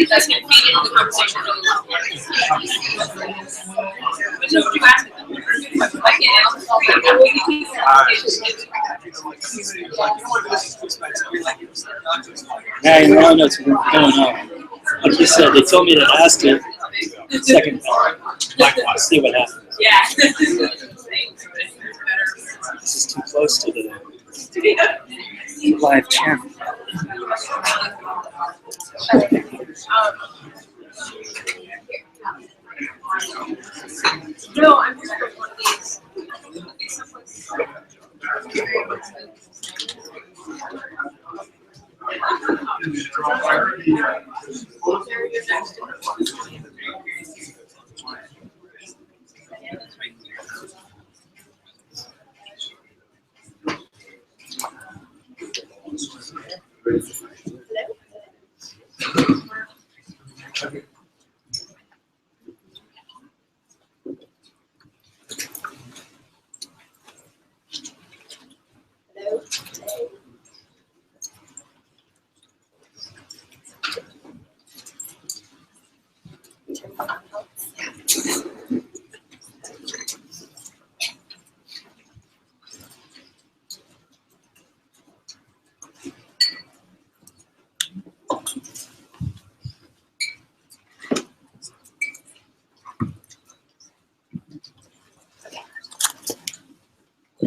That's going to feed into the conversation. But just you ask them. I Now you know what's going on. Like you said, they told me to ask it second time. See what happens. Yeah. This is too close to the live channel. No, I'm just one of these.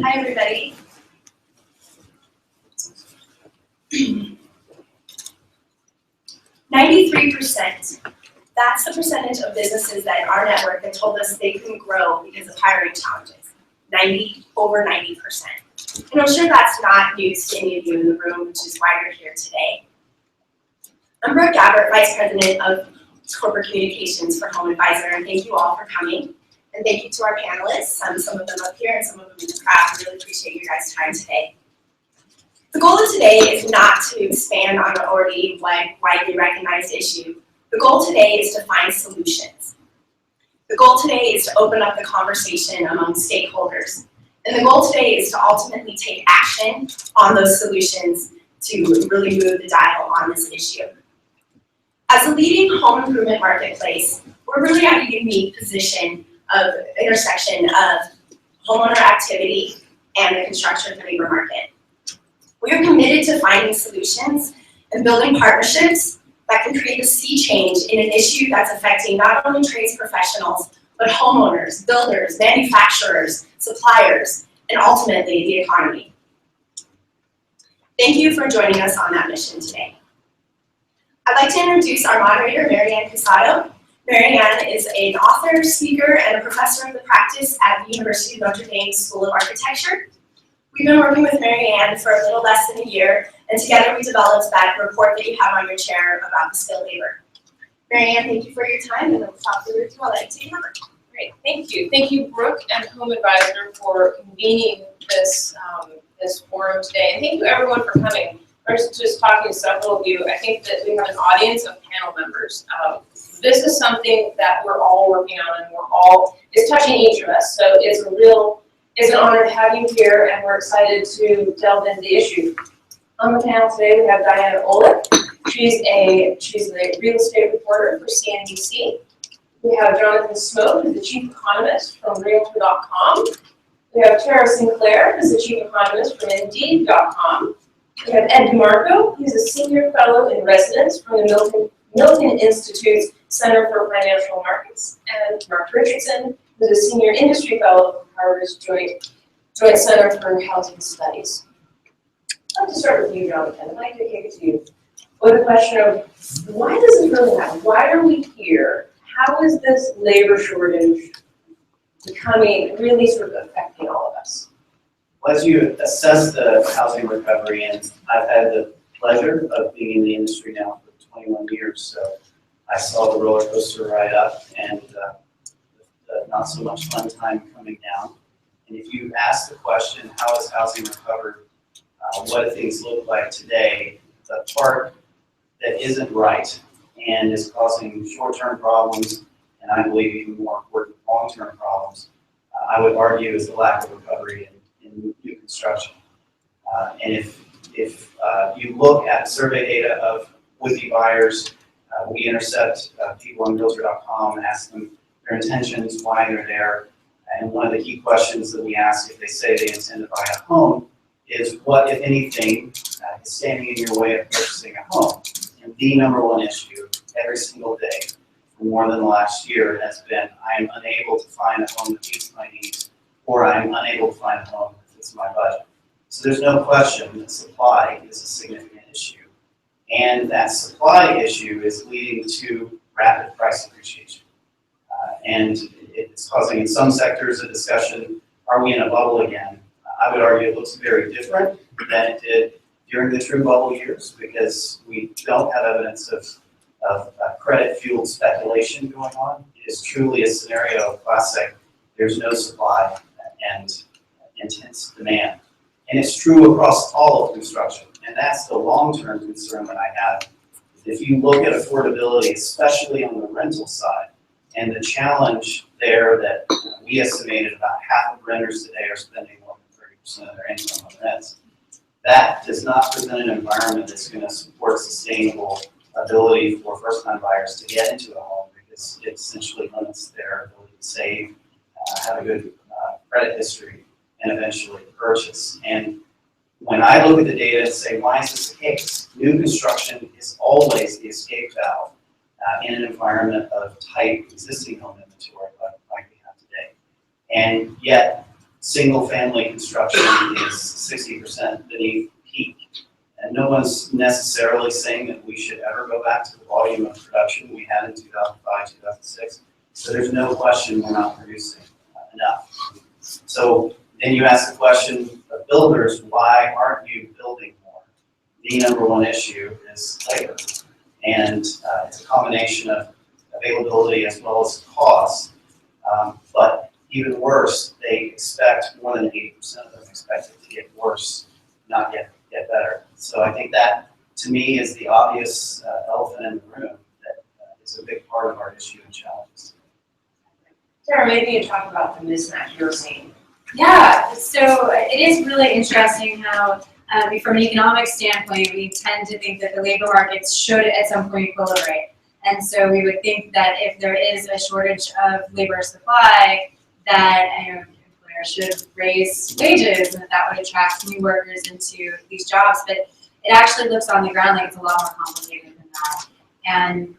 Hi, everybody. %. That's the percentage of businesses that in our network that told us they couldn't grow because of hiring challenges. Over 90%. And I'm sure that's not news to any of you in the room, which is why you're here today. I'm Brooke Gabbert, Vice President of Corporate Communications for HomeAdvisor, and thank you all for coming. And thank you to our panelists, some of them up here and some of them in the crowd. I really appreciate you guys' time today. The goal of today is not to expand on an already widely recognized issue. The goal today is to find solutions. The goal today is to open up the conversation among stakeholders. And the goal today is to ultimately take action on those solutions to really move the dial on this issue. As a leading home improvement marketplace, we're really at a unique position of intersection of homeowner activity and the construction labor market. We are committed to finding solutions and building partnerships that can create a sea change in an issue that's affecting not only trades professionals, but homeowners, builders, manufacturers, suppliers, and ultimately the economy. Thank you for joining us on that mission today. I'd like to introduce our moderator, Marianne Cusato. Marianne is an author, speaker, and a professor of the practice at the University of Notre Dame School of Architecture. We've been working with Marianne for a little less than a year, and together we developed that report that you have on your chair about the skilled labor. Marianne, thank you for your time, and without further ado, I'll let you take it over. Great, thank you. Thank you, Brooke and HomeAdvisor, for convening this forum today, and thank you everyone for coming. I was just talking to several of you. I think that we have an audience of panel members. This is something that we're all working on, and it's touching each of us. So it's an honor to have you here, and we're excited to delve into the issue. On the panel today, we have Diana Olick. She's the real estate reporter for CNBC. We have Jonathan Smoke, who's the chief economist from Realtor.com. We have Tara Sinclair, who's the chief economist from Indeed.com. We have Ed DeMarco, who's a senior fellow in residence from the Milken Institute's Center for Financial Markets, and Mark Richardson, who's a senior industry fellow from Harvard's Joint Center for Housing Studies. I'd like to start with you, Jonathan. I'd like to kick it to you with a question of why does this really happen? Why are we here? How is this labor shortage becoming really sort of affecting all of us? Well, as you assess the housing recovery, and I've had the pleasure of being in the industry now for 21 years, so I saw the roller coaster ride up and the not so much fun time coming down. And if you ask the question, how is housing recovered? What do things look like today? The part that isn't right and is causing short-term problems, and I believe even more important long-term problems, I would argue is the lack of recovery in new construction. And if you look at survey data of would-be buyers We intercept people on Realtor.com and ask them their intentions, why they're there. And one of the key questions that we ask if they say they intend to buy a home is what, if anything, is standing in your way of purchasing a home? And the number one issue every single day for more than the last year has been, I am unable to find a home that meets my needs, or I'm unable to find a home that fits my budget. So there's no question that supply is a significant issue. And that supply issue is leading to rapid price appreciation. And it's causing in some sectors a discussion, are we in a bubble again? I would argue it looks very different than it did during the true bubble years, because we don't have evidence of credit-fueled speculation going on. It is truly a scenario of classic, there's no supply and intense demand. And it's true across all of construction. And that's the long-term concern that I have. If you look at affordability, especially on the rental side, and the challenge there that we estimated about half of renters today are spending more than 30% of their income on rents, that does not present an environment that's going to support sustainable ability for first-time buyers to get into a home, because it essentially limits their ability to save, have a good credit history, and eventually purchase. And when I look at the data and say, why is this the case? New construction is always the escape valve in an environment of tight existing home inventory like we have today. And yet, single-family construction is 60% beneath peak. And no one's necessarily saying that we should ever go back to the volume of production we had in 2005, 2006. So there's no question we're not producing enough. So then you ask the question of builders, why aren't you building more? The number one issue is labor. And it's a combination of availability as well as cost. But even worse, they expect more than 80% of them expect it to get worse, not get better. So I think that, to me, is the obvious elephant in the room that is a big part of our issue and challenges. Sarah, maybe you talk about the mismatch you're seeing. Yeah, so it is really interesting how, from an economic standpoint, we tend to think that the labor markets should at some point equilibrate. And so we would think that if there is a shortage of labor supply, that employers should raise wages and that would attract new workers into these jobs. But it actually looks on the ground like it's a lot more complicated than that. And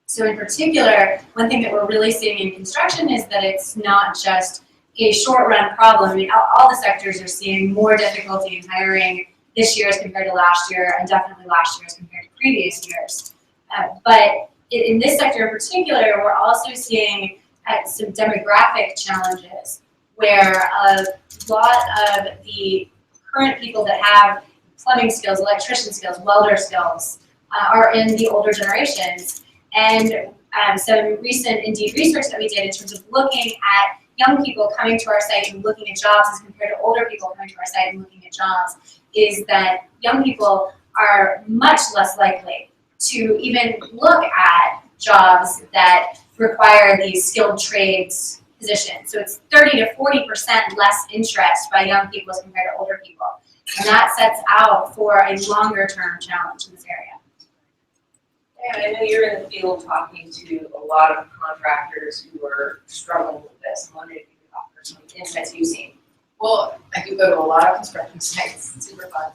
so in particular, one thing that we're really seeing in construction is that it's not just a short-run problem. I mean, all the sectors are seeing more difficulty in hiring this year as compared to last year, and definitely last year as compared to previous years. But in this sector in particular, we're also seeing some demographic challenges where a lot of the current people that have plumbing skills, electrician skills, welder skills are in the older generations. And some recent Indeed research that we did in terms of looking at young people coming to our site and looking at jobs as compared to older people coming to our site and looking at jobs is that young people are much less likely to even look at jobs that require these skilled trades positions. So it's 30 to 40% less interest by young people as compared to older people. And that sets out for a longer term challenge in this area. And I know you're in the field talking to a lot of contractors who are struggling with this. I'm wondering if you could offer some insights you've seen. Well, I do go to a lot of construction sites. It's super fun.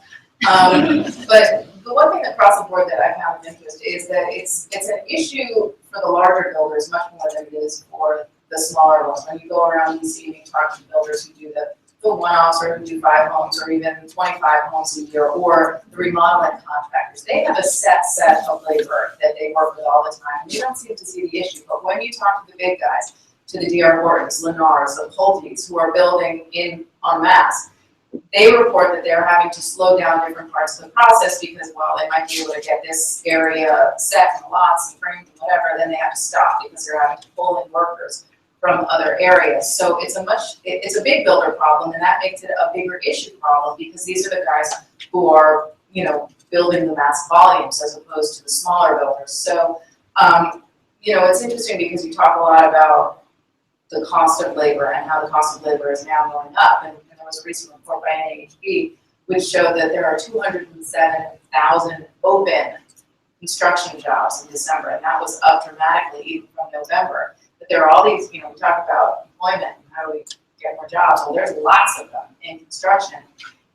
But the one thing across the board that I found interest is that it's an issue for the larger builders much more than it is for the smaller ones. When you go around DC and you talk to builders who do the one-offs or who do 5 homes or even 25 homes a year, or the remodeling contractors, they have a set of labor that they work with all the time. And you don't seem to see the issue. But when you talk to the big guys, to the D.R. Hortons, Lennars, the Pulte's, who are building in en masse, they report that they're having to slow down different parts of the process because while they might be able to get this area set and lots and frames and whatever, then they have to stop because they're having to pull in workers from other areas. So it's a big builder problem, and that makes it a bigger issue problem because these are the guys who are, building the mass volumes as opposed to the smaller builders. So, it's interesting because you talk a lot about the cost of labor and how the cost of labor is now going up. And there was a recent report by NAHB which showed that there are 207,000 open construction jobs in December, and that was up dramatically even from November. But there are all these, we talk about employment and how do we get more jobs. Well, there's lots of them in construction.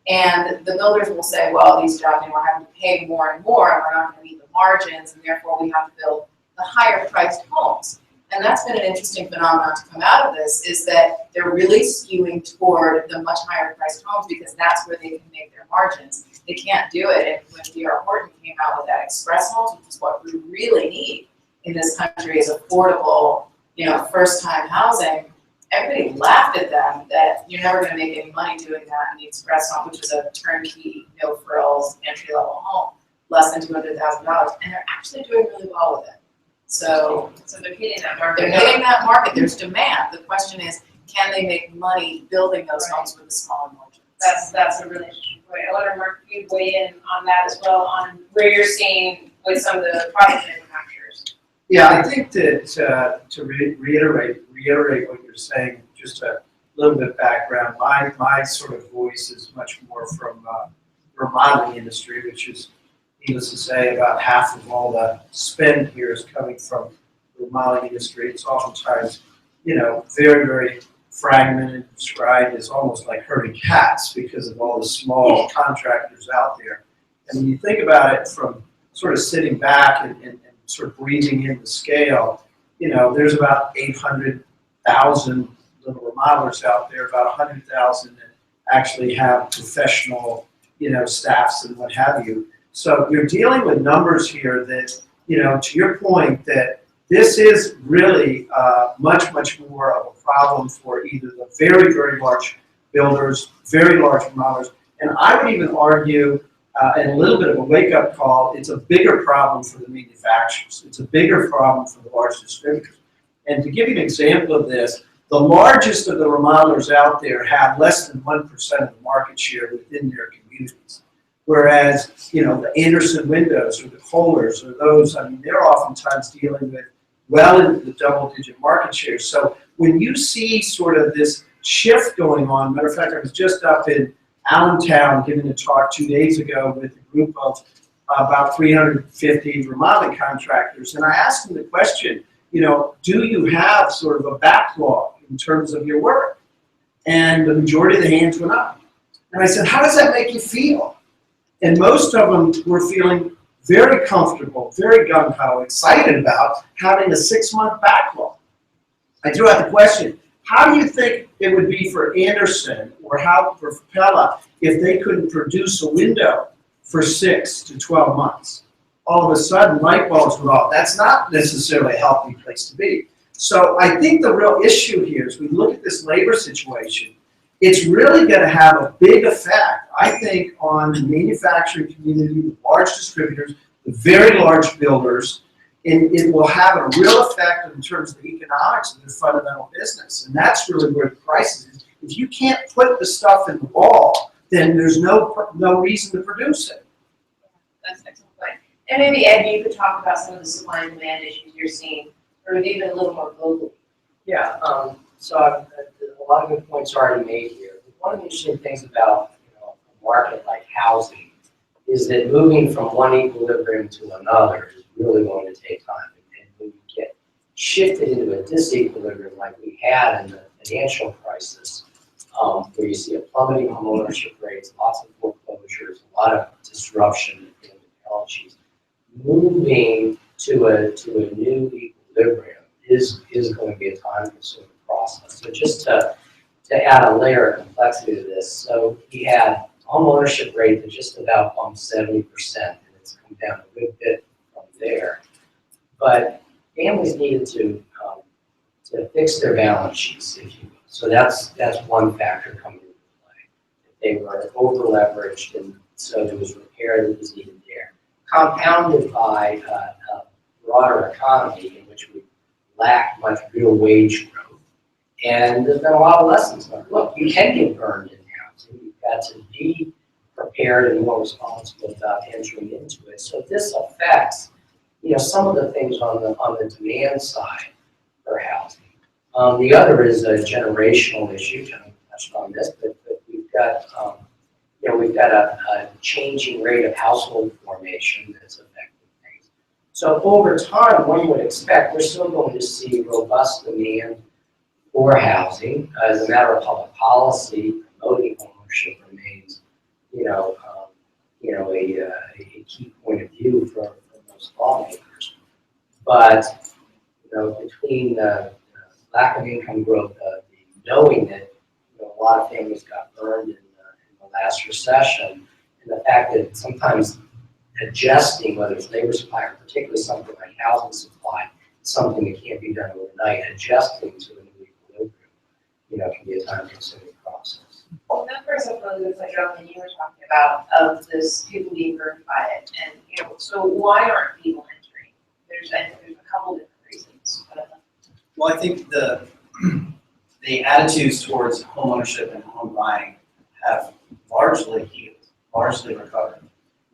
And the builders will say, well, these jobs, we're having to pay more and more, and we're not going to meet the margins, and therefore we have to build the higher priced homes. And that's been an interesting phenomenon to come out of this, is that they're really skewing toward the much higher priced homes because that's where they can make their margins. They can't do it. And when D.R. Horton came out with that express homes, which is what we really need in this country, is affordable, first-time housing, everybody laughed at them that you're never going to make any money doing that in the express home, which is a turnkey, no frills, entry-level home, less than $200,000, and they're actually doing really well with it. So they're hitting that market. they're hitting that market. There's demand. The question is, can they make money building those homes with a smaller margin? That's a really interesting point. I wonder, Mark, if you weigh in on that as well, on where you're seeing with some of the product manufacturers. Yeah, I think that to reiterate what you're saying, just a little bit of background. My sort of voice is much more from the remodeling industry, which is, needless to say, about half of all the spend here is coming from the remodeling industry. It's oftentimes, very, very fragmented, described as almost like herding cats because of all the small contractors out there. And when you think about it from sort of sitting back and sort of breathing in the scale, there's about 800,000 little remodelers out there, about 100,000 that actually have professional, staffs and what have you. So you're dealing with numbers here that, to your point, that this is really much, much more of a problem for either the very, very large builders, very large remodelers, and I would even argue, and a little bit of a wake-up call, it's a bigger problem for the manufacturers. It's a bigger problem for the large distributors. And to give you an example of this, the largest of the remodelers out there have less than 1% of the market share within their communities. Whereas, the Anderson Windows or the Kohlers or those, they're oftentimes dealing with well into the double-digit market share. So when you see sort of this shift going on, matter of fact, I was just up in Allentown giving a talk 2 days ago with a group of about 350 remodeling contractors, and I asked them the question, do you have sort of a backlog in terms of your work? And the majority of the hands went up. And I said, how does that make you feel? And most of them were feeling very comfortable, very gung-ho, excited about having a 6-month backlog. I threw out the question, how do you think it would be for Anderson or for Pella if they couldn't produce a window for 6 to 12 months? All of a sudden, light bulbs went off. That's not necessarily a healthy place to be. So I think the real issue here is we look at this labor situation, it's really going to have a big effect, I think, on the manufacturing community, the large distributors, the very large builders, and it will have a real effect in terms of the economics of their fundamental business. And that's really where the crisis is. If you can't put the stuff in the wall, then there's no reason to produce it. That's an excellent point. And maybe, Ed, you could talk about some of the supply and demand issues you're seeing, or even a little more globally. Yeah, so a lot of good points are already made here. One of the interesting things about a market like housing is that moving from one equilibrium to another is really going to take time. And when you get shifted into a disequilibrium like we had in the financial crisis, where you see a plummeting home ownership rates, lots of foreclosures, a lot of disruption in the balance sheets, moving to a new equilibrium is going to be a time-consuming process. So just to add a layer of complexity to this, so we had home ownership rate that just about bumped 70%, and it's come down a good bit from there. But families needed to fix their balance sheets, if you will. So that's one factor coming into play. They were over-leveraged, and so there was repair that was needed there. Compounded by a broader economy in which we lacked much real wage growth. And there's been a lot of lessons learned. Look, you can get burned in housing. You've got to be prepared and more responsible about entering into it. So this affects, some of the things on the demand side for housing. The other is a generational issue. John touched on this, but we've got a changing rate of household formation that's affecting things. So over time, one would expect we're still going to see robust demand for housing. As a matter of public policy, promoting homeownership remains, a key point of view for most lawmakers. But between the lack of income growth, the knowing that a lot of families got burned in the last recession, and the fact that sometimes adjusting, whether it's labor supply or particularly something like housing supply, something that can't be done overnight, adjusting to a new equilibrium, can be a time-consuming process. Well, that brings up really good point, Jonathan, you were talking about of this people being burned by it, and so why aren't people entering? There's a couple different reasons. Well, I think the attitudes towards homeownership and home buying have largely healed, largely recovered.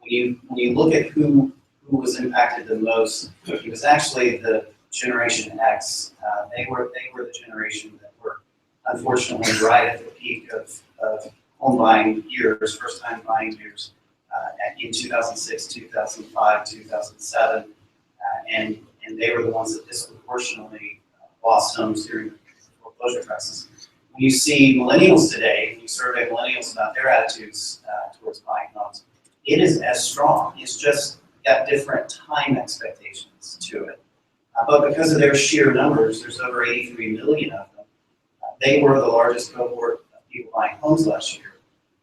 When you look at who was impacted the most, it was actually the Generation X. They were the generation that were unfortunately right at the peak of home buying years, first time buying years, in 2006, 2005, 2007, and they were the ones that disproportionately lost homes during the foreclosure crisis. When you see millennials today, when you survey millennials about their attitudes towards buying homes, it is as strong. It's just got different time expectations to it. But because of their sheer numbers, there's over 83 million of them. They were the largest cohort of people buying homes last year.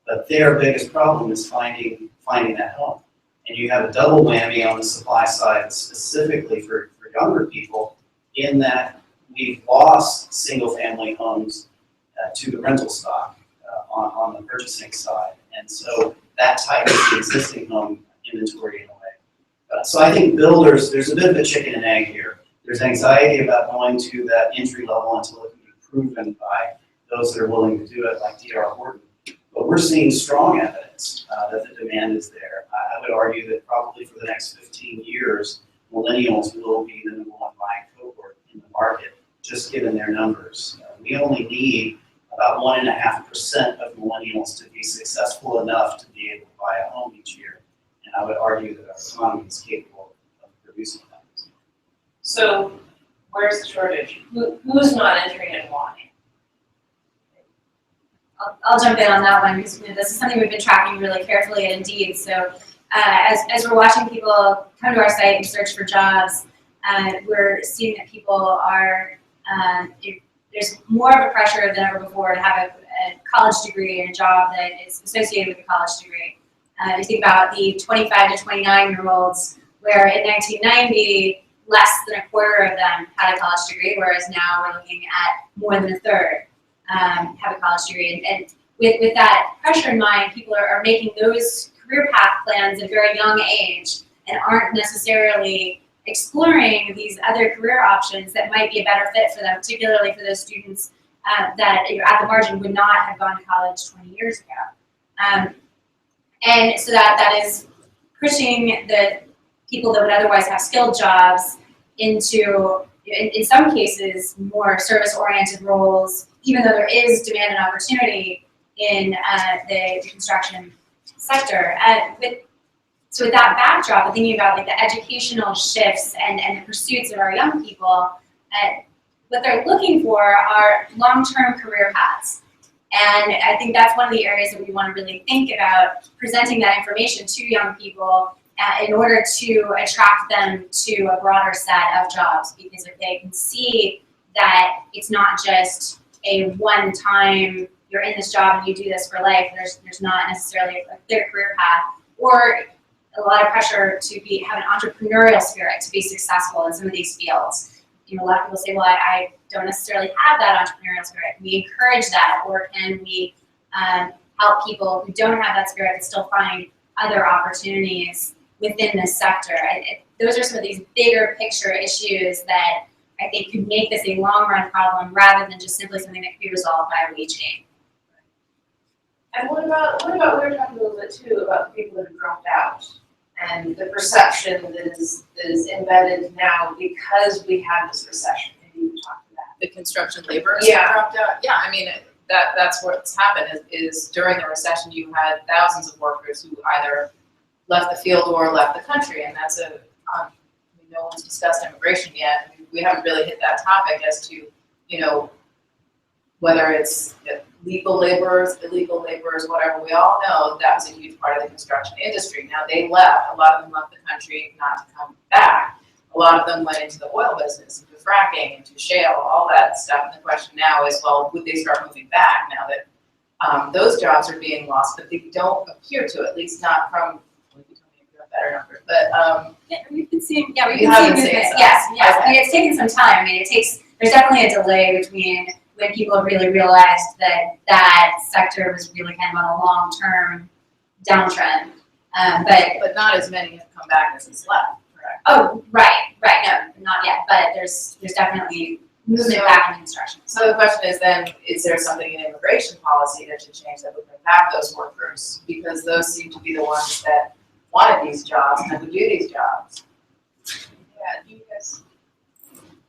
But their biggest problem is finding that home. And you have a double whammy on the supply side, specifically for younger people, in that we've lost single-family homes to the rental stock on the purchasing side. And so that tightens the existing home inventory in a way. So I think builders, there's a bit of a chicken and egg here. There's anxiety about going to that entry level until it can be proven by those that are willing to do it, like D.R. Horton. But we're seeing strong evidence that the demand is there. I would argue that probably for the next 15 years, millennials will be the number one buying cohort in the market, just given their numbers. We only need about 1.5% of millennials to be successful enough to be able to buy a home each year. And I would argue that our economy is capable of producing that. So where's the shortage? Who's not entering and why? I'll jump in on that one because this is something we've been tracking really carefully at Indeed. So as we're watching people come to our site and search for jobs, we're seeing that people are, there's more of a pressure than ever before to have a college degree and a job that is associated with a college degree. You think about the 25 to 29-year-olds, where in 1990, less than a quarter of them had a college degree, whereas now we're looking at more than a third have a college degree. And with that pressure in mind, people are making those career path plans at a very young age and aren't necessarily exploring these other career options that might be a better fit for them, particularly for those students that at the margin would not have gone to college 20 years ago. And so that is pushing the people that would otherwise have skilled jobs into, in some cases, more service-oriented roles, even though there is demand and opportunity in the construction sector. So with that backdrop, and thinking about like the educational shifts and the pursuits of our young people, what they're looking for are long-term career paths. And I think that's one of the areas that we want to really think about presenting that information to young people in order to attract them to a broader set of jobs. Because if they can see that it's not just a one-time, you're in this job and you do this for life, there's not necessarily a clear career path, or a lot of pressure to have an entrepreneurial spirit to be successful in some of these fields. A lot of people say, well, I don't necessarily have that entrepreneurial spirit. Can we encourage that, or can we help people who don't have that spirit but still find other opportunities within this sector? Those are some of these bigger picture issues that I think could make this a long-run problem rather than just simply something that could be resolved by a wage change. And what about we were talking a little bit too about the people that have dropped out and the perception that is embedded now because we had this recession. Maybe you talked about The construction laborers Yeah. dropped out. Yeah, I mean, that's what's happened is during the recession, you had thousands of workers who either left the field or left the country, and that's no one's discussed immigration yet. We haven't really hit that topic as to, you know, whether it's legal laborers, illegal laborers, whatever. We all know that was a huge part of the construction industry. Now they left, a lot of them left the country not to come back. A lot of them went into the oil business, into fracking, into shale, all that stuff. And the question now is, well, would they start moving back now that those jobs are being lost, but they don't appear to, at least not from, well, you tell me if you have better numbers, but Yeah, we've been seeing, yeah, we've You been seeing haven't seen movement, some. yes, yes, I Okay. mean, it's taken some time, I mean, there's definitely a delay between when people really realized that that sector was really kind of on a long-term downtrend, but, not as many have come back as has left, correct? oh, right, no, not yet, but there's definitely movement So- back in construction. So the question is then, is there something in immigration policy that should change that would bring back those workers? Because those seem to be the ones that wanted these jobs and would do these jobs. Yeah, do you guys?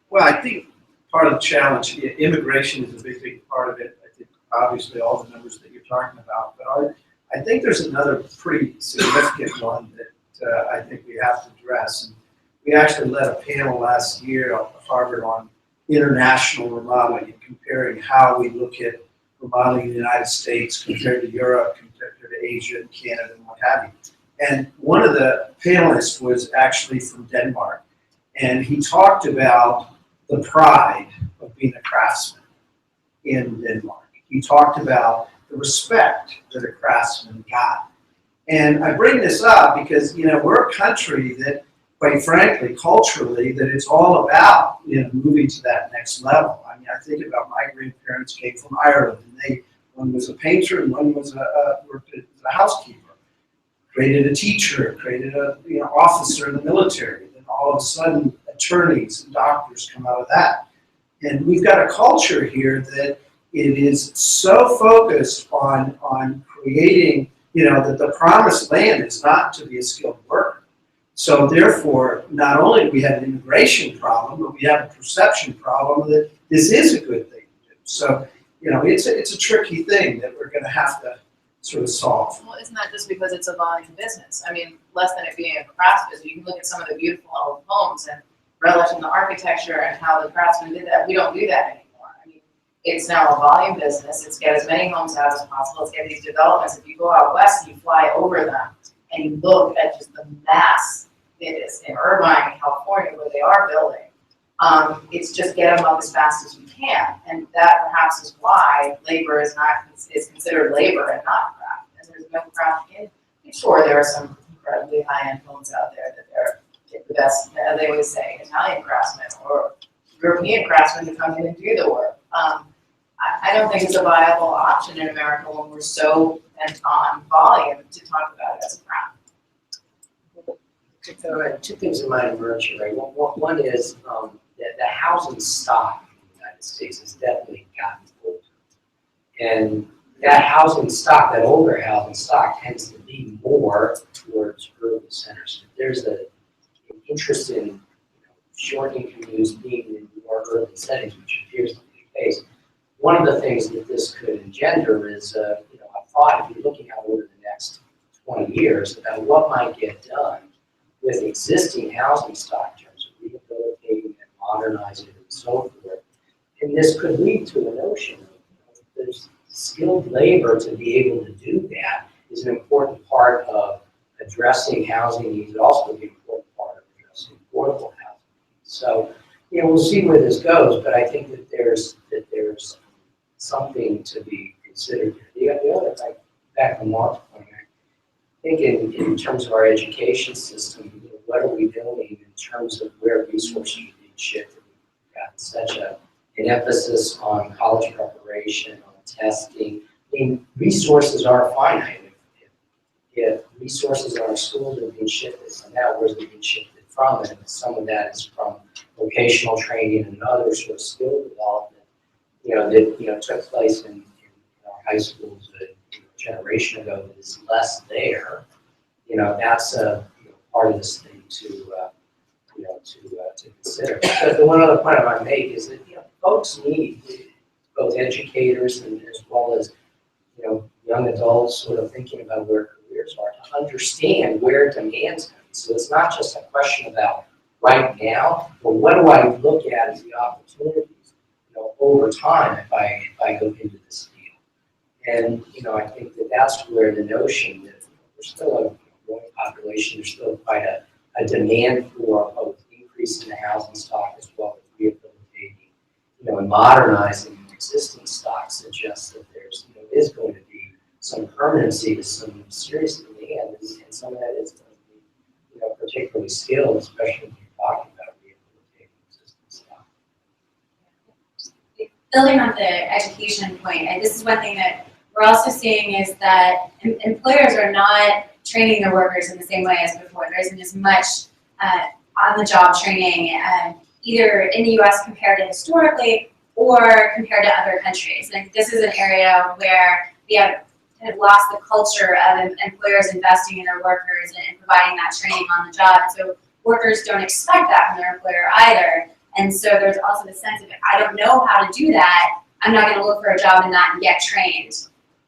Well, I think part of the challenge, immigration is a big part of it. I think obviously all the numbers that you're talking about, but I think there's another pretty significant one that I think we have to address. And we actually led a panel last year at Harvard on international remodeling and comparing how we look at remodeling in the United States compared to Europe, compared to Asia and Canada and what have you. And one of the panelists was actually from Denmark. And he talked about the pride of being a craftsman in Denmark. He talked about the respect that a craftsman got. And I bring this up because, you know, we're a country that, quite frankly, culturally, that it's all about, you know, moving to that next level. I mean, I think about my grandparents came from Ireland, and one was a painter and one was worked as a housekeeper. Created a teacher, created a officer in the military. Then all of a sudden, attorneys and doctors come out of that. And we've got a culture here that it is so focused on creating, that the promised land is not to be a skilled worker. So therefore, not only do we have an immigration problem, but we have a perception problem that this is a good thing to do. So, it's a tricky thing that we're going to have to sort of solve. Well, isn't that just because it's a volume business? I mean, less than it being a crafts business, you can look at some of the beautiful old homes and relish in the architecture and how the craftsmen did that. We don't do that anymore. I mean, it's now a volume business. It's get as many homes out as possible. It's get these developments. If you go out west and you fly over them and you look at just the mass it is in Irvine, California, where they are building, it's just get them up as fast as you can. And that perhaps is why labor is considered labor and not craft. And there's no craft in. Sure, there are some incredibly high-end homes out there that they're the best, they always say, Italian craftsmen or European craftsmen to come in and do the work. I don't think it's a viable option in America when we're so bent on volume to talk about it as a craft. Two things in mind emerge here, right? One is that the housing stock in the United States has definitely gotten older. And that housing stock, that older housing stock, tends to be more towards urban centers. There's an interest in shortening commutes, being in more urban settings, which appears to be the case. One of the things that this could engender is, a thought, if you're looking out over the next 20 years, about what might get done with existing housing stock in terms of rehabilitating and modernizing it and so forth. And this could lead to a notion of there's skilled labor to be able to do that is an important part of addressing housing needs. It also be an important part of addressing affordable housing needs. So, we'll see where this goes, but I think that there's something to be considered. The other thing, back to Mark's point, I think in terms of our education system, what are we doing in terms of where resources are being shifted? We've got such an emphasis on college preparation, on testing. I mean, resources are finite. If resources in our schools are being shifted from that, where's it being shifted from? And some of that is from vocational training and other sort of skill development, that took place in our high schools a generation ago that is less there. That's a part of this thing to consider. But the one other point I might make is that folks need, both educators and as well as young adults sort of thinking about where careers are, to understand where demand's coming. So it's not just a question about right now, but what do I look at as the opportunities, over time if I go into this field? And, I think that that's where the notion that there's still a growing population, there's still quite a demand for both increasing the housing stock as well as rehabilitating, and modernizing existing stock suggests that there's, is going to be some permanency to some serious demand, and some of that is going to be, particularly skilled, especially when you're talking about rehabilitating existing stock. Building on the education point, and this is one thing that we're also seeing is that employers are not training their workers in the same way as before. There isn't as much on-the-job training, either in the U.S. compared to historically or compared to other countries. And this is an area where we have kind of lost the culture of employers investing in their workers and providing that training on the job. So workers don't expect that from their employer either. And so there's also the sense of, I don't know how to do that, I'm not going to look for a job in that and get trained.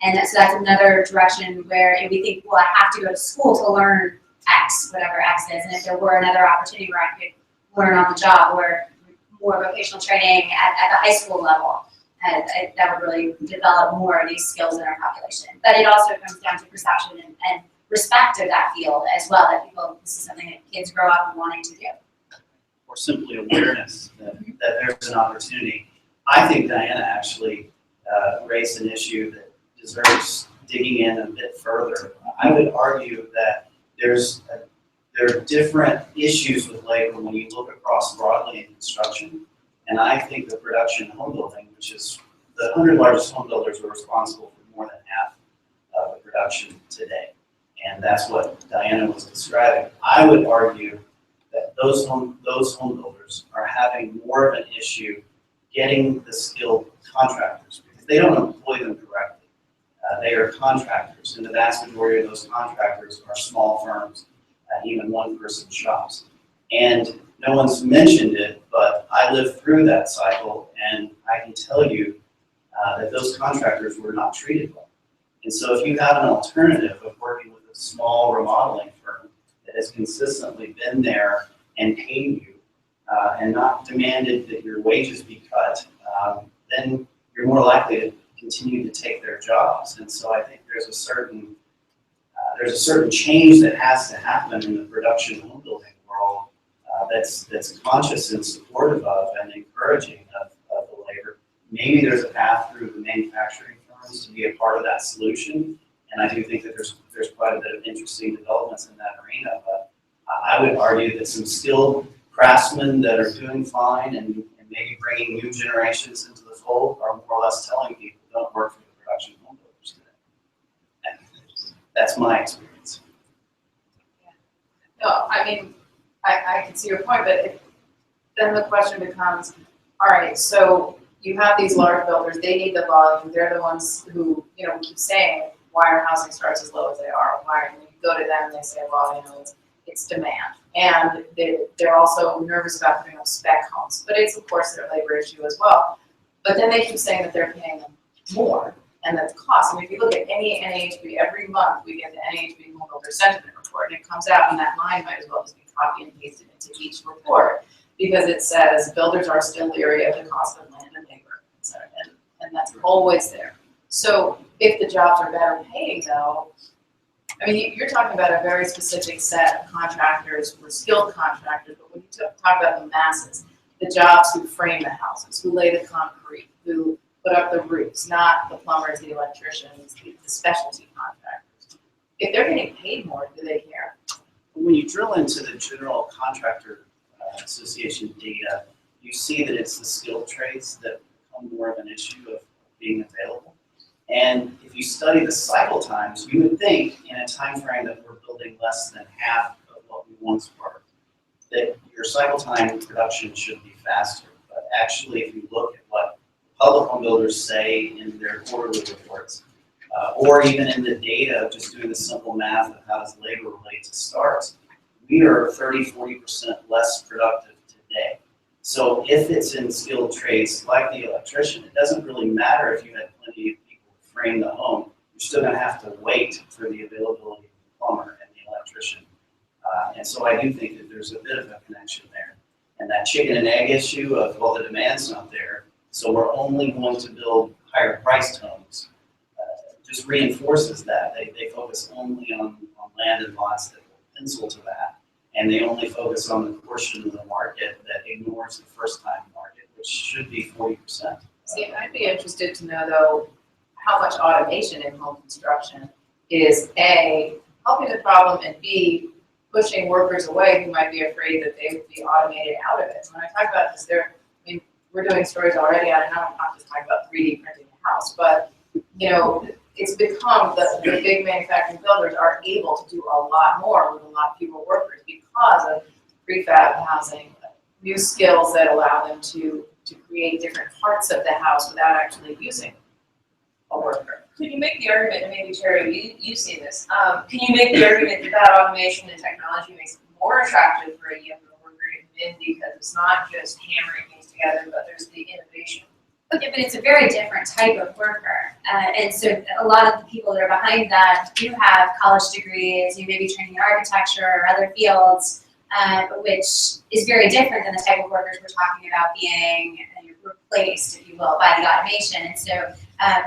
And so that's another direction where if we think, well, I have to go to school to learn X, whatever X is, and if there were another opportunity where I could learn on the job or more vocational training at the high school level, that would really develop more of these skills in our population. But it also comes down to perception and respect of that field as well, that this is something that kids grow up wanting to do. Or simply awareness that there's an opportunity. I think Diana actually raised an issue that deserves digging in a bit further. I would argue that there are different issues with labor when you look across broadly in construction. And I think the production home building, which is the 100 largest home builders, are responsible for more than half of the production today. And that's what Diana was describing. I would argue that those home builders are having more of an issue getting the skilled contractors because they don't employ them correctly. They are contractors, and the vast majority of those contractors are small firms, even one-person shops. And no one's mentioned it, but I lived through that cycle, and I can tell you that those contractors were not treated well. And so if you have an alternative of working with a small remodeling firm that has consistently been there and paid you and not demanded that your wages be cut, then you're more likely to continue to take their jobs. And so I think there's a certain change that has to happen in the production home building world that's conscious and supportive of and encouraging of the labor. Maybe there's a path through the manufacturing firms to be a part of that solution. And I do think that there's quite a bit of interesting developments in that arena. But I would argue that some skilled craftsmen that are doing fine and maybe bringing new generations into the fold are more or less telling people don't work for the production home builders today. And that's my experience. No, I mean, I can see your point, but then the question becomes, all right, so you have these large builders, they need the volume, they're the ones who, we keep saying, why are housing starts as low as they are? When you go to them, they say, well, it's demand. And they're also nervous about putting up spec homes, but it's of course their labor issue as well. But then they keep saying that they're paying them more, and that's cost. I mean, if you look at any NAHB, every month we get the NAHB Home Builder Sentiment Report, and it comes out, and that line might as well just be copied and pasted into each report, because it says builders are still leery of the cost of land and labor, and that's always there. So if the jobs are better paying though, I mean, you're talking about a very specific set of contractors, who are skilled contractors, but when you talk about the masses, the jobs who frame the houses, who lay the concrete, who put up the roofs, not the plumbers, the electricians, the specialty contractors. If they're getting paid more, do they care? When you drill into the General Contractor Association data, you see that it's the skilled trades that become more of an issue of being available. And if you study the cycle times, you would think in a time frame that we're building less than half of what we once were, that your cycle time production should be faster. But actually, if you look at what public home builders say in their quarterly reports, or even in the data of just doing the simple math of how does labor relate to starts, we are 30–40% less productive today. So if it's in skilled trades like the electrician, it doesn't really matter if you had plenty of people to frame the home. You're still going to have to wait for the availability of the plumber and the electrician. And so I do think that there's a bit of a connection there. And that chicken and egg issue of, well, the demand's not there, so we're only going to build higher priced homes, just reinforces that. They focus only on land and lots that will pencil to that. And they only focus on the portion of the market that ignores the first time market, which should be 40%. See, I'd be interested to know though, how much automation in home construction is A, helping the problem, and B, pushing workers away who might be afraid that they would be automated out of it. So when I talk about this, we're doing stories already on it, and I'm not just talking about 3D printing a house, but it's become the big manufacturing builders are able to do a lot more with a lot fewer workers because of prefab housing, new skills that allow them to create different parts of the house without actually using a worker. Could you make the argument, and maybe Terry, you've seen this, can you make the argument that automation and technology makes it more attractive for a younger worker to come in because it's not just hammering things together, but there's the innovation? Okay, but it's a very different type of worker. And so a lot of the people that are behind that do have college degrees, you may be training in architecture or other fields, which is very different than the type of workers we're talking about being replaced, if you will, by the automation. And so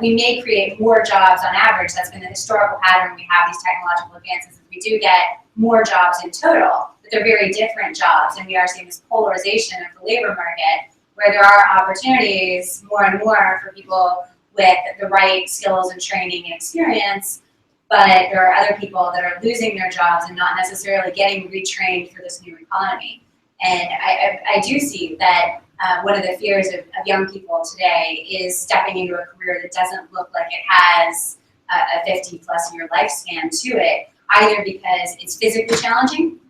we may create more jobs on average. That's been the historical pattern when we have these technological advances. We do get more jobs in total, but they're very different jobs. And we are seeing this polarization of the labor market where there are opportunities more and more for people with the right skills and training and experience, but there are other people that are losing their jobs and not necessarily getting retrained for this new economy. And I do see that one of the fears of young people today is stepping into a career that doesn't look like it has a 50-plus year lifespan to it, either because it's physically challenging,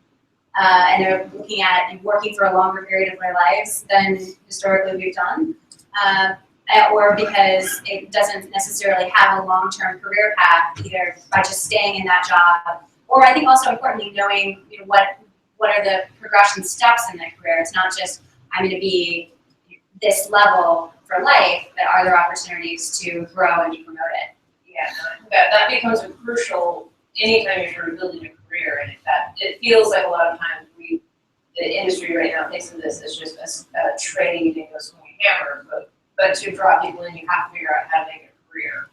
and they're looking at and working for a longer period of their lives than historically we've done, or because it doesn't necessarily have a long-term career path, either by just staying in that job, or I think also importantly knowing what are the progression steps in that career. It's not just I'm going to be this level for life, but are there opportunities to grow and be promoted? Yeah, that becomes a crucial anytime you're sort of building a career, and it feels like a lot of times the industry right now thinks of this as just a trade and go swing a hammer, but to draw people in, you have to figure out how to make a career.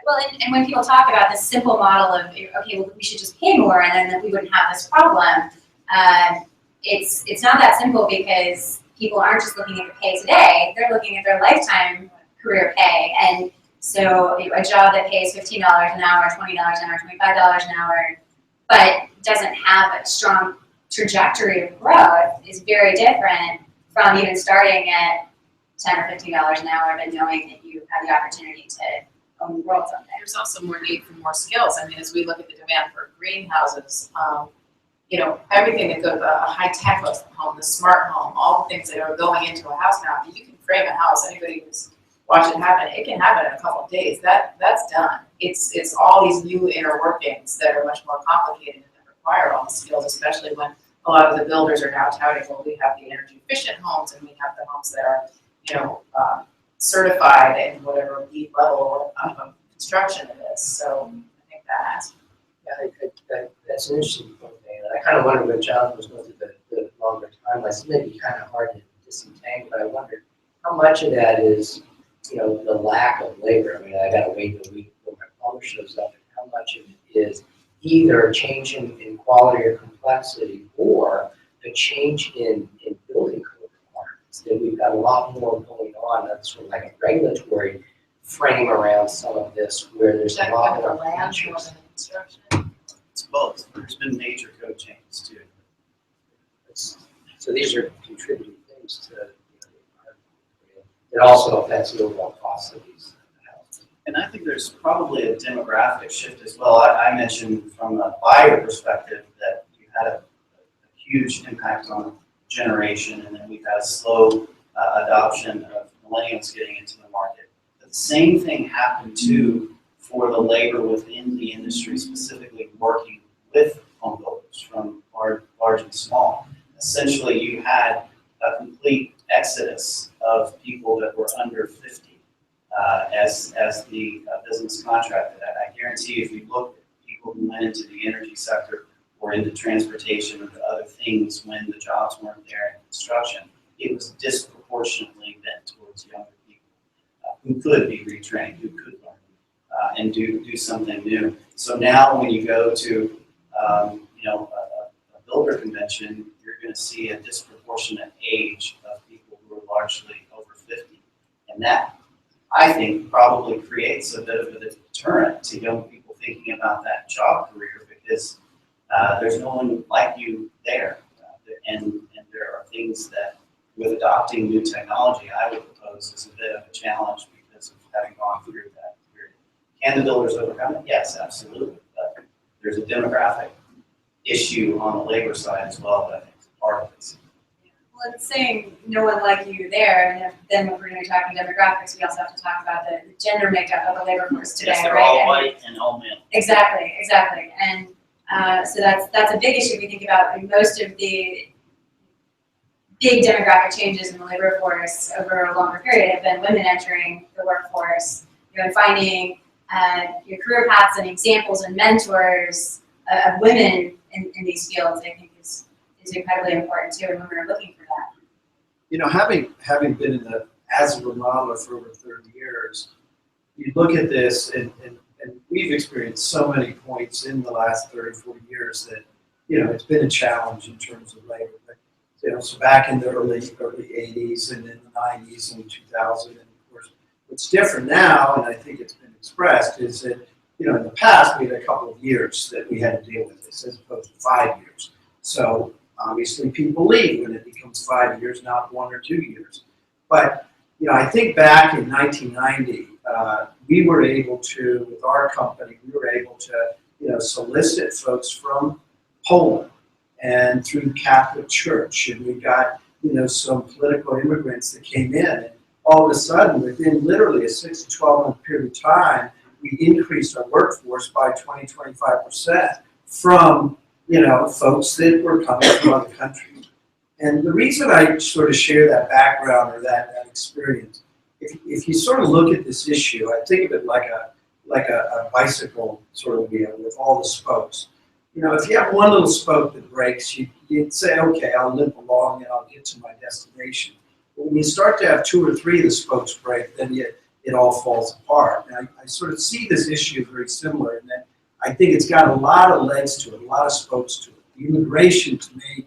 Well, and when people talk about this simple model of, okay, well, we should just pay more and then we wouldn't have this problem, it's not that simple because people aren't just looking at the pay today, they're looking at their lifetime career pay. And so a job that pays $15 an hour, $20 an hour, $25 an hour, but doesn't have a strong trajectory of growth is very different from even starting at $10 or $15 an hour, but knowing that you have the opportunity to own the world someday. There's also more need for more skills. I mean, as we look at the demand for greenhouses, everything that goes, a high-tech home, the smart home, all the things that are going into a house now. I mean, you can frame a house, anybody who's watched it happen, it can happen in a couple of days. That's done. It's all these new inner workings that are much more complicated and that require all the skills, especially when a lot of the builders are now touting, well, we have the energy efficient homes and we have the homes that are, certified in whatever LEED level of construction it is. So I think that has. Yeah, that's an interesting point, man. I kind of wondered when Jonathan was going through the longer timeline. So maybe kind of hard to disentangle, but I wondered how much of that is, the lack of labor. I mean, I got to wait a week before my plumber shows up, and how much of it is either a change in quality or complexity, or a change in building code requirements. That we've got a lot more going on. That's sort of like a regulatory frame around some of this, where there's a lot more land more than construction. It's both. There's been major code changes too. So these are contributing things to the environment. It also affects the overall cost of these houses. And I think there's probably a demographic shift as well. I mentioned from a buyer perspective that you had a huge impact on generation, and then we've had a slow adoption of millennials getting into the market. But the same thing happened too for the labor within the industry, specifically working with home builders from large and small. Essentially, you had a complete exodus of people that were under 50 as the business contracted. I guarantee if you look at people who went into the energy sector or into transportation or to other things when the jobs weren't there in construction, it was disproportionately bent towards younger people who could be retrained, who could learn and do something new. So now when you go to a builder convention, you're going to see a disproportionate age of people who are largely over 50. And that, I think, probably creates a bit of a deterrent to young people thinking about that job career because there's no one like you there. And there are things that, with adopting new technology, I would propose is a bit of a challenge because of having gone through that period. Can the builders overcome it? Yes, absolutely. But there's a demographic issue on the labor side as well that I think is part of this. Well, it's saying no one like you there, and then when we're going to be talking demographics, we also have to talk about the gender makeup of the labor force today, Yes, they're right? all white and all men. Exactly. And so that's a big issue we think about. And most of the big demographic changes in the labor force over a longer period have been women entering the workforce, and finding your career paths and examples and mentors of women in these fields, I think is incredibly important too, and when we're looking for that. Having been in as a remodeler for over 30 years, you look at this and we've experienced so many points in the last 30, 40 years that, it's been a challenge in terms of labor. But, so back in the early 80s and in the 90s and 2000, and of course, what's different now, and I think it's been expressed, is that, in the past, we had a couple of years that we had to deal with this as opposed to 5 years. So obviously people leave when it becomes 5 years, not 1 or 2 years. But, I think back in 1990, we were able to, with our company, solicit folks from Poland and through the Catholic Church. And we got, some political immigrants that came in. And all of a sudden, within literally a 6 to 12 month period of time, we increased our workforce by 20-25% from, folks that were coming from other countries. And the reason I sort of share that background or that experience, if you sort of look at this issue, I think of it like a bicycle sort of wheel with all the spokes. If you have one little spoke that breaks, you'd say, okay, I'll limp along and I'll get to my destination. But when you start to have 2 or 3 of the spokes break, then it all falls apart. And I sort of see this issue very similar in that I think it's got a lot of legs to it, a lot of spokes to it. The immigration, to me,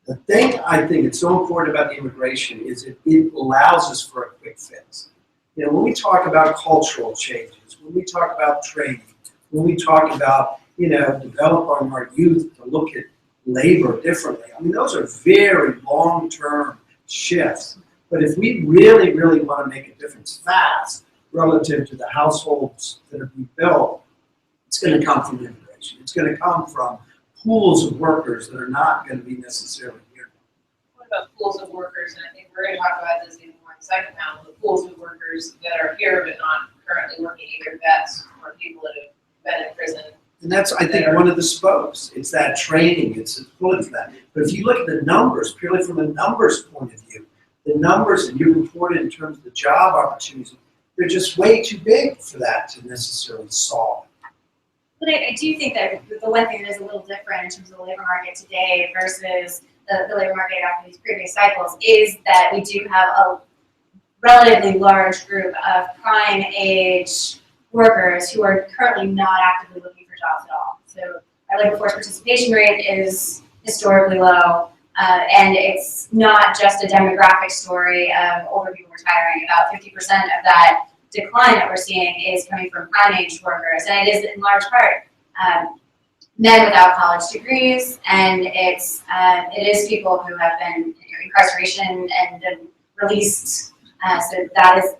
the thing I think it's so important about the immigration is it allows us for a quick fix. When we talk about cultural changes, when we talk about training, when we talk about, developing our youth to look at labor differently, those are very long-term shifts. But if we really, really want to make a difference fast relative to the households that are being built, it's going to come from immigration. It's going to come from pools of workers that are not going to be necessarily here. What about pools of workers? And I think we're going to talk about this even more in the second round, the pools of workers that are here but not currently working, either vets or people that have been in prison. And that's, I think, one of the spokes. It's that training, it's pulling for that. But if you look at the numbers, purely from a numbers point of view, the numbers that you reported in terms of the job opportunities, they're just way too big for that to necessarily solve. But I do think that the one thing that is a little different in terms of the labor market today versus the labor market after these previous cycles is that we do have a relatively large group of prime age workers who are currently not actively looking for jobs at all. So our labor force participation rate is historically low, and it's not just a demographic story of older people retiring. About 50% of that decline that we're seeing is coming from prime age workers, and it is in large part men without college degrees, and it is people who have been in incarceration and been released. So that is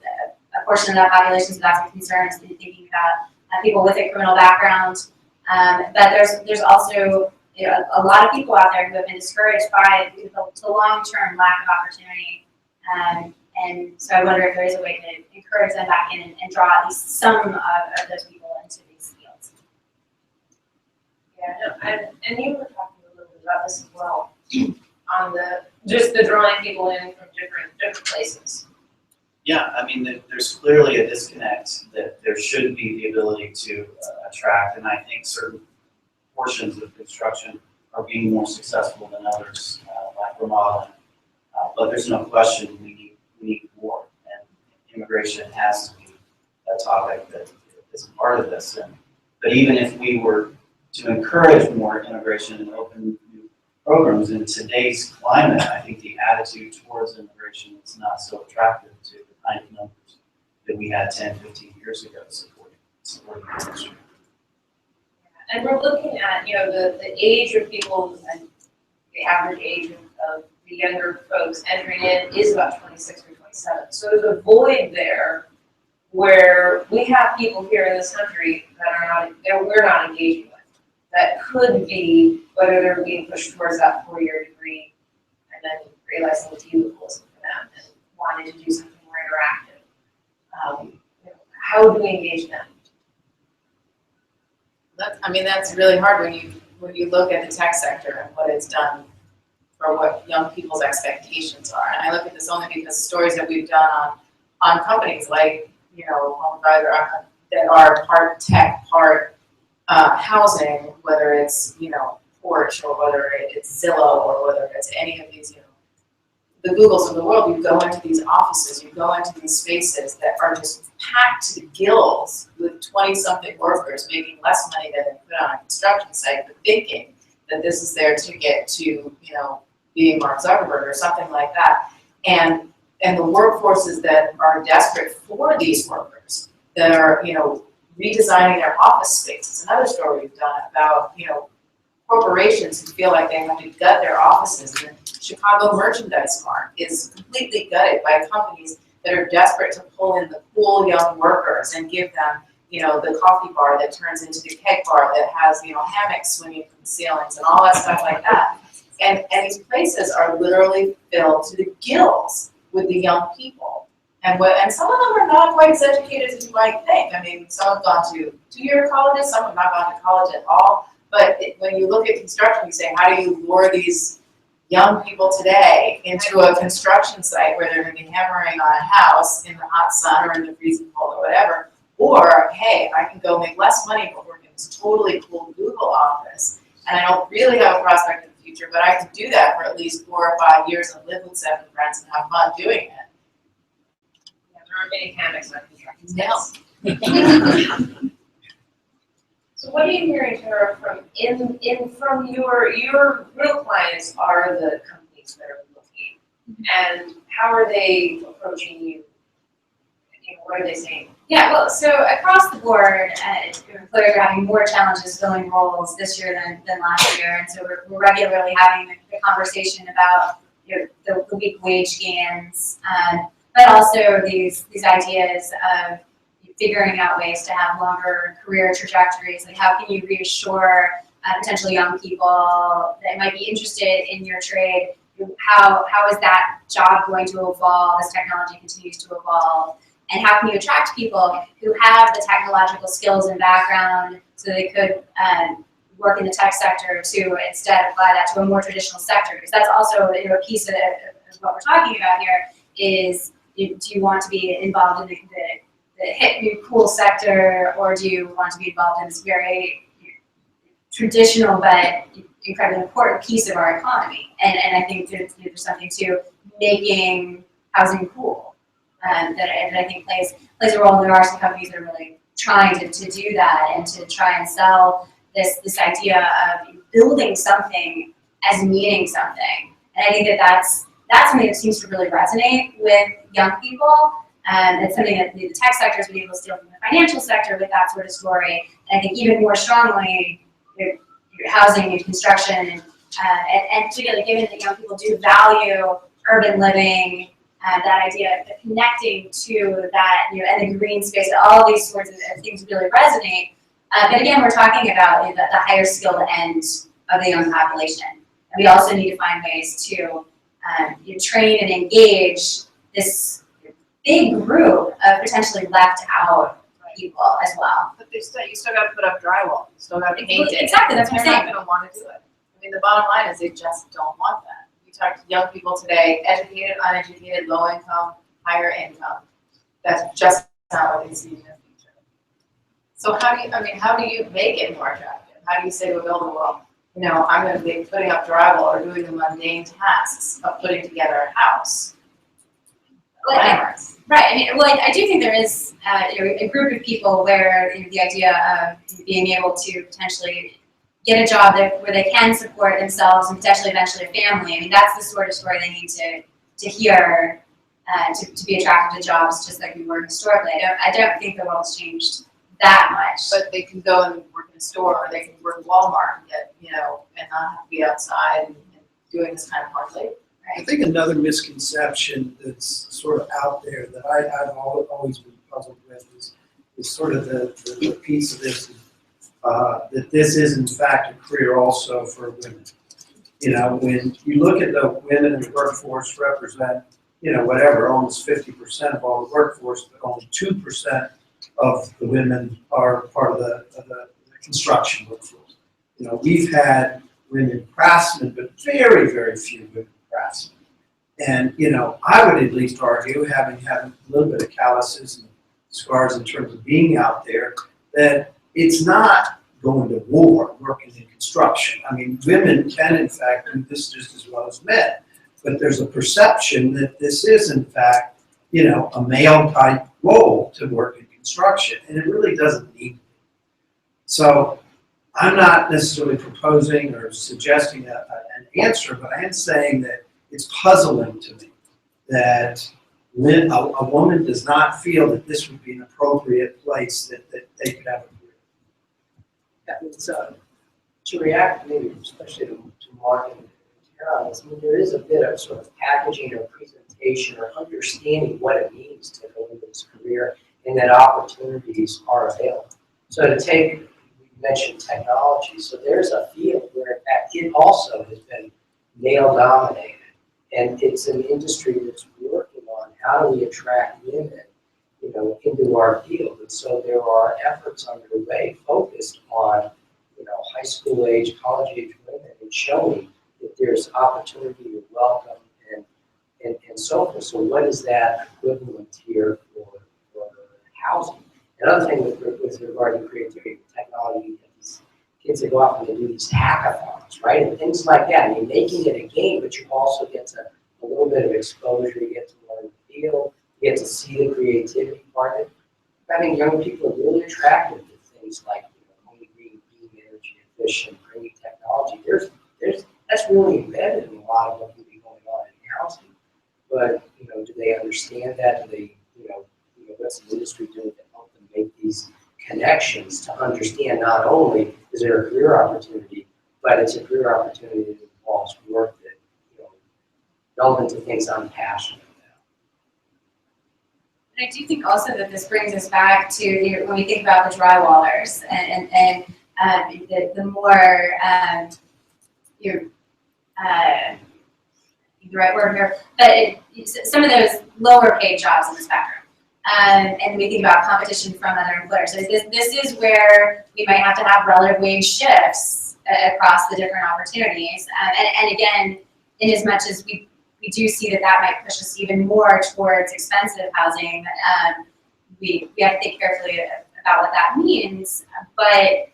a portion of that population, so that's a concern, is thinking about people with a criminal background. But there's also a lot of people out there who have been discouraged by the long-term lack of opportunity. And so I wonder if there is a way to encourage them back in and draw at least some of those people into these fields. Yeah, no, and you were talking a little bit about this as well, on the drawing people in from different places. Yeah, there's clearly a disconnect that there should be the ability to attract, and I think certain portions of construction are being more successful than others, like remodeling. But there's no question we need more, and immigration has to be a topic that is part of this. But even if we were to encourage more immigration and open new programs in today's climate, I think the attitude towards immigration is not so attractive to the kind of numbers that we had 10, 15 years ago supporting the industry. And we're looking at, the age of people, and the average age of the younger folks entering in is about 26 or 27. So there's a void there where we have people here in this country that we're not engaging with, that could be, whether they're being pushed towards that 4-year degree and then realizing the deal wasn't for them and wanting to do something more interactive. How do we engage them? That's really hard when you look at the tech sector and what it's done for what young people's expectations are. And I look at this only because the stories that we've done on companies like, HomeAdvisor that are part tech, part housing, whether it's, Porch or whether it's Zillow or whether it's any of these, the Googles of the world. You go into these offices, you go into these spaces that are just packed to the gills with 20-something workers making less money than they put on a construction site, but thinking that this is their ticket to, being Mark Zuckerberg or something like that. And the workforces that are desperate for these workers that are, redesigning their office space. It's another story we've done about, corporations who feel like they have to gut their offices. And the Chicago Merchandise Mart is completely gutted by companies that are desperate to pull in the cool young workers and give them, the coffee bar that turns into the keg bar that has, hammocks swinging from the ceilings and all that stuff like that. And these places are literally filled to the gills with the young people. And some of them are not quite as educated as you might think. Some have gone to 2-year colleges, some have not gone to college at all. But when you look at construction, you say, how do you lure these young people today into a construction site where they're going to be hammering on a house in the hot sun or in the freezing cold or whatever? Or, hey, I can go make less money but work in this totally cool Google office, and I don't really have a prospect in the future, but I can do that for at least 4 or 5 years and live with 7 friends and have fun doing it. Yeah, there aren't many hammocks on construction sites. No. So what are you hearing, Tara, from your real clients are the companies that are looking, and how are they approaching you? What are they saying? Yeah, well, so across the board, employers are having more challenges filling roles this year than last year, and so we're regularly having the conversation about the weak wage gains, but also these ideas of figuring out ways to have longer career trajectories. Like, how can you reassure potential young people that might be interested in your trade? How is that job going to evolve as technology continues to evolve? And how can you attract people who have the technological skills and background so they could work in the tech sector to instead apply that to a more traditional sector? Because that's also a piece of what we're talking about here is, do you want to be involved in the hip new cool sector, or do you want to be involved in this very traditional but incredibly important piece of our economy? And I think there's something to making housing cool. That I think plays a role. And there are some companies that are really trying to do that and to try and sell this idea of building something as meaning something. And I think that's something that seems to really resonate with young people. It's something that the tech sector has been able to steal from the financial sector with that sort of story. And I think even more strongly, your housing and construction, and particularly given that young people do value urban living, that idea of connecting to that, and the green space, all these sorts of things really resonate. But again, we're talking about the higher skilled end of the young population. And we also need to find ways to train and engage this big group of potentially left out people as well. But you still got to put up drywall. You still got to paint it. Exactly, that's what I'm They're saying. not going to want to do it. The bottom line is they just don't want that. You talk to young people today, educated, uneducated, low income, higher income. That's just not what they see in the future. So how do you make it more attractive? How do you say to a builder, well, you know, I'm gonna be putting up drywall or doing the mundane tasks of putting together a house? Glamorous. Right, I mean, well, I do think there is, a group of people where the idea of being able to potentially get a job where they can support themselves and potentially eventually a family. I mean, that's the sort of story they need to hear to be attracted to jobs, just like we were historically. I don't think the world's changed that much. But they can go and work in a store, or they can work at Walmart and get, you know, and not have to be outside and doing this kind of hard labor. I think another misconception that's sort of out there that I've always been puzzled with is sort of the piece of this, that this is in fact a career also for women. You know, when you look at the women in the workforce represent, you know, whatever, almost 50% of all the workforce, but only 2% of the women are part of the construction workforce. You know, we've had women craftsmen, but very, very few women craftsmen. And, you know, I would at least argue, having a little bit of calluses and scars in terms of being out there, that it's not going to war, working in construction. I mean, women can in fact do this just as well as men, but there's a perception that this is in fact, you know, a male type role to work in construction, and it really doesn't need to be. So I'm not necessarily proposing or suggesting an answer, but I am saying that it's puzzling to me that when a woman does not feel that this would be an appropriate place that they could have a career. Yeah, it's, to react maybe especially to Mark and Tara on this, I mean, there is a bit of sort of packaging or presentation or understanding what it means to go into this career and that opportunities are available. So to take, you mentioned technology, so there's a field where in fact it also has been male dominated. And it's an industry that's working on how do we attract women, you know, into our field. And so there are efforts underway focused on, you know, high school age, college age women and showing that there's opportunity to welcome and so forth. So what is that equivalent here for housing? Another thing with regard to creativity and technology, these kids that go out and they do these hackathons, right? And things like that. I mean, making it a game, but you also get to a little bit of exposure, you get to learn the field, you get to see the creativity part of it. I think young people are really attracted to things like, you know, only being energy efficient, bringing technology. That's really embedded in a lot of what can be going on in housing. But, you know, do they understand that? Do they, you know, what's the industry doing to help them make these connections to understand not only is there a career opportunity, but it's a career opportunity that involves work that, you know, relevant to things I'm passionate about. And I do think also that this brings us back to when we think about the drywallers and the more the right word here, but some of those lower paid jobs in the spectrum. And we think about competition from other employers. So this is where we might have to have relative wage shifts across the different opportunities. And again, in as much as we do see that might push us even more towards expensive housing, we have to think carefully about what that means. But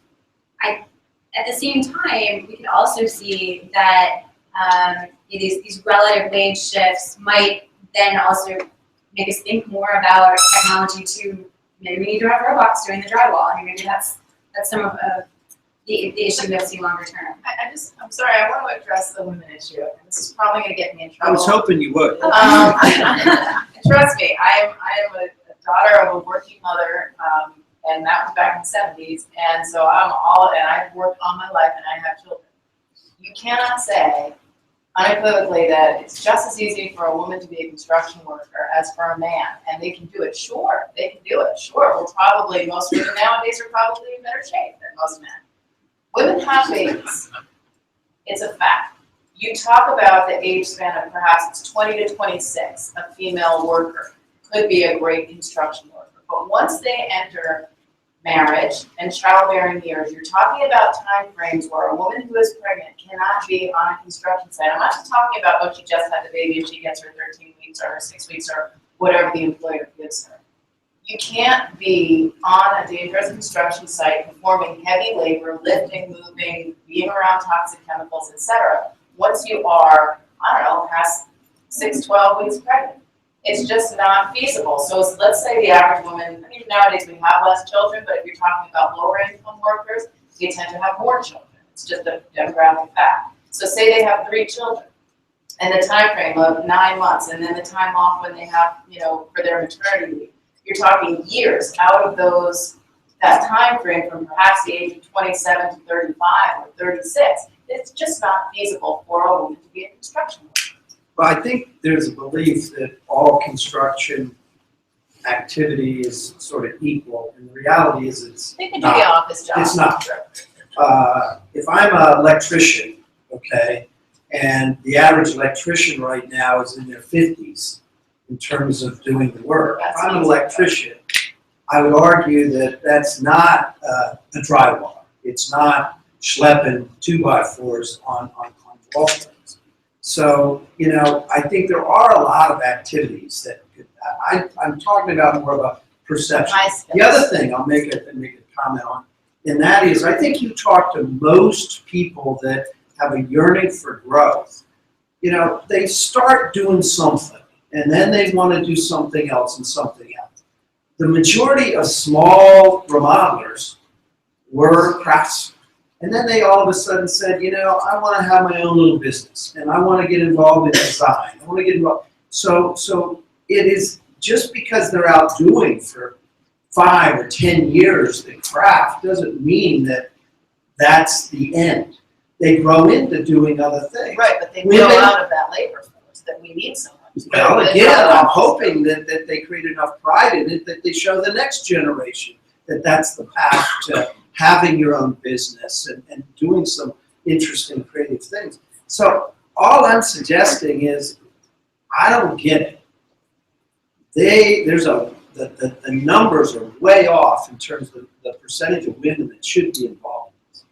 at the same time, we can also see that these relative wage shifts might then also make us think more about technology too. Maybe we need to have robots doing the drywall. I mean, maybe that's some of the issue we'll see longer term. I'm sorry, I want to address the women issue. And this is probably going to get me in trouble. I was hoping you would. Trust me, I am a daughter of a working mother, and that was back in the 70s. And so I've worked all my life and I have children. You cannot say unequivocally that it's just as easy for a woman to be a construction worker as for a man, and they can do it. Sure, they can do it. Sure, most women nowadays are probably in better shape than most men. Women have babies. It's a fact. You talk about the age span of perhaps it's 20 to 26. A female worker could be a great construction worker, but once they enter marriage and childbearing years, you're talking about time frames where a woman who is pregnant cannot be on a construction site. I'm not just talking about, oh, she just had the baby and she gets her 13 weeks or her 6 weeks or whatever the employer gives her. You can't be on a dangerous construction site performing heavy labor, lifting, moving, being around toxic chemicals, etc. once you are, I don't know, past 6, 12 weeks pregnant. It's just not feasible. So let's say the average woman, I mean, nowadays we have less children, but if you're talking about lower income workers, they tend to have more children. It's just a demographic fact. So say they have 3 children, and the time frame of 9 months, and then the time off when they have, for their maternity leave. You're talking years out of that time frame from perhaps the age of 27 to 35 or 36. It's just not feasible for a woman to be a construction worker. Well, I think there's a belief that all construction activity is sort of equal, and the reality is it's They can do the office job. It's not. If I'm an electrician, okay, and the average electrician right now is in their 50s in terms of doing the work. If I'm an electrician, I would argue that that's not a drywall. It's not schlepping 2x4s on wall frames. So, I think there are a lot of activities that I'm talking about more of a perception. The other thing I'll make a comment on, and that is, I think you talk to most people that have a yearning for growth. They start doing something, and then they want to do something else and something else. The majority of small remodelers were craftsmen. And then they all of a sudden said, I want to have my own little business, and I want to get involved in design. I want to get involved. So it is just because they're out doing for 5 or 10 years the craft doesn't mean that that's the end. They grow into doing other things. Right, but they grow out of that labor force that we need so much. Well, again, I'm hoping that they create enough pride in it that they show the next generation that that's the path to having your own business and doing some interesting creative things. So all I'm suggesting is, I don't get it. The numbers are way off in terms of the percentage of women that should be involved in this.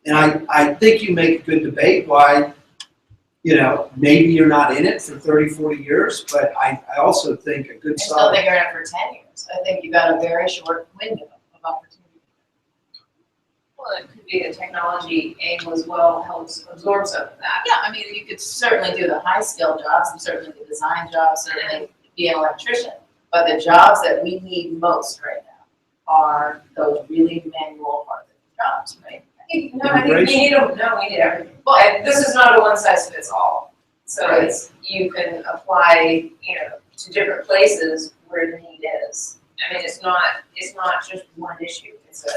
And I think you make a good debate why, maybe you're not in it for 30, 40 years, but I also think a good I still solid. think you're in it for 10 years. I think you've got a very short window of opportunity. Well, it could be the technology angle as well helps absorb some of that. Yeah, I mean, you could certainly do the high-skill jobs, and certainly the design jobs, certainly be an electrician. But the jobs that we need most right now are those really manual jobs, right? I think we need them. No, we need everything. But this is not a one size fits all. So Right. you can apply, to different places where the need is. I mean, it's not just one issue. It's an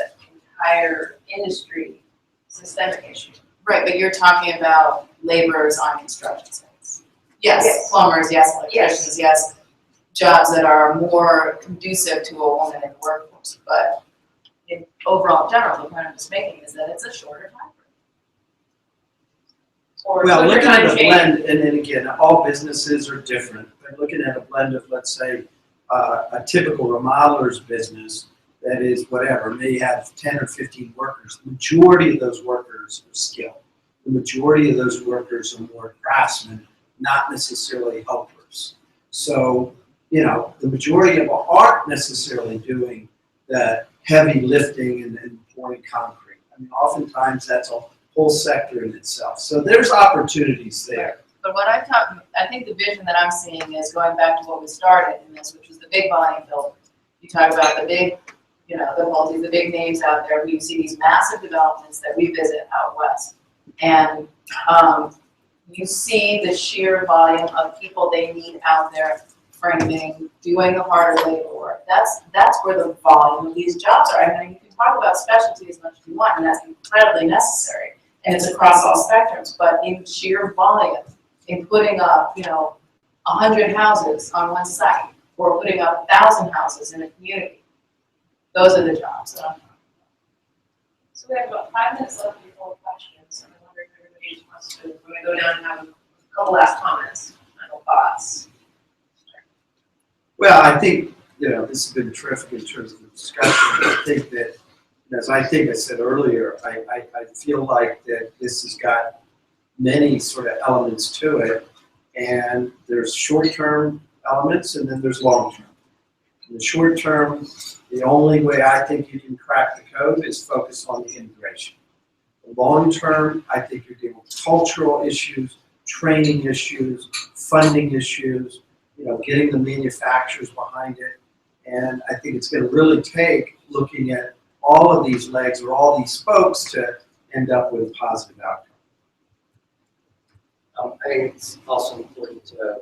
entire industry systemic issue. Right, but you're talking about laborers on construction sites. Yes, Yes. plumbers, yes, electricians, yes, jobs that are more conducive to a woman in the workforce, but in overall general, the point I'm just making is that it's a shorter time frame. Or Well, quicker looking at time a change. blend, and then again, all businesses are different, but looking at a blend of, let's say, a typical remodeler's business that is whatever, may have 10 or 15 workers. The majority of those workers are skilled. The majority of those workers are more craftsmen, not necessarily helpers. So, the majority of them aren't necessarily doing the heavy lifting and pouring concrete. I mean, oftentimes that's a whole sector in itself. So there's opportunities there. But what I think the vision that I'm seeing is going back to what we started in this, which was the big volume builders. You talk about the big, the big names out there. We see these massive developments that we visit out west. And you see the sheer volume of people they need out there framing, doing the harder labor work. That's where the volume of these jobs are. I mean, you can talk about specialty as much as you want, and that's incredibly necessary. And it's across all spectrums, but in sheer volume, in putting up, 100 houses on one site, or putting up 1,000 houses in a community, those are the jobs that I'm talking about. So we have about 5 minutes left before questions. I wonder if everybody just wants to, we're gonna go down and have a couple last comments, final thoughts. Well, I think, this has been terrific in terms of the discussion. I think that, as I said earlier, I feel like that this has got many sort of elements to it, and there's short-term elements and then there's long-term. In the short term, the only way I think you can crack the code is focus on the integration. The long term, I think you're dealing with cultural issues, training issues, funding issues, getting the manufacturers behind it. And I think it's going to really take looking at all of these legs or all these spokes to end up with a positive outcome. I think it's also important to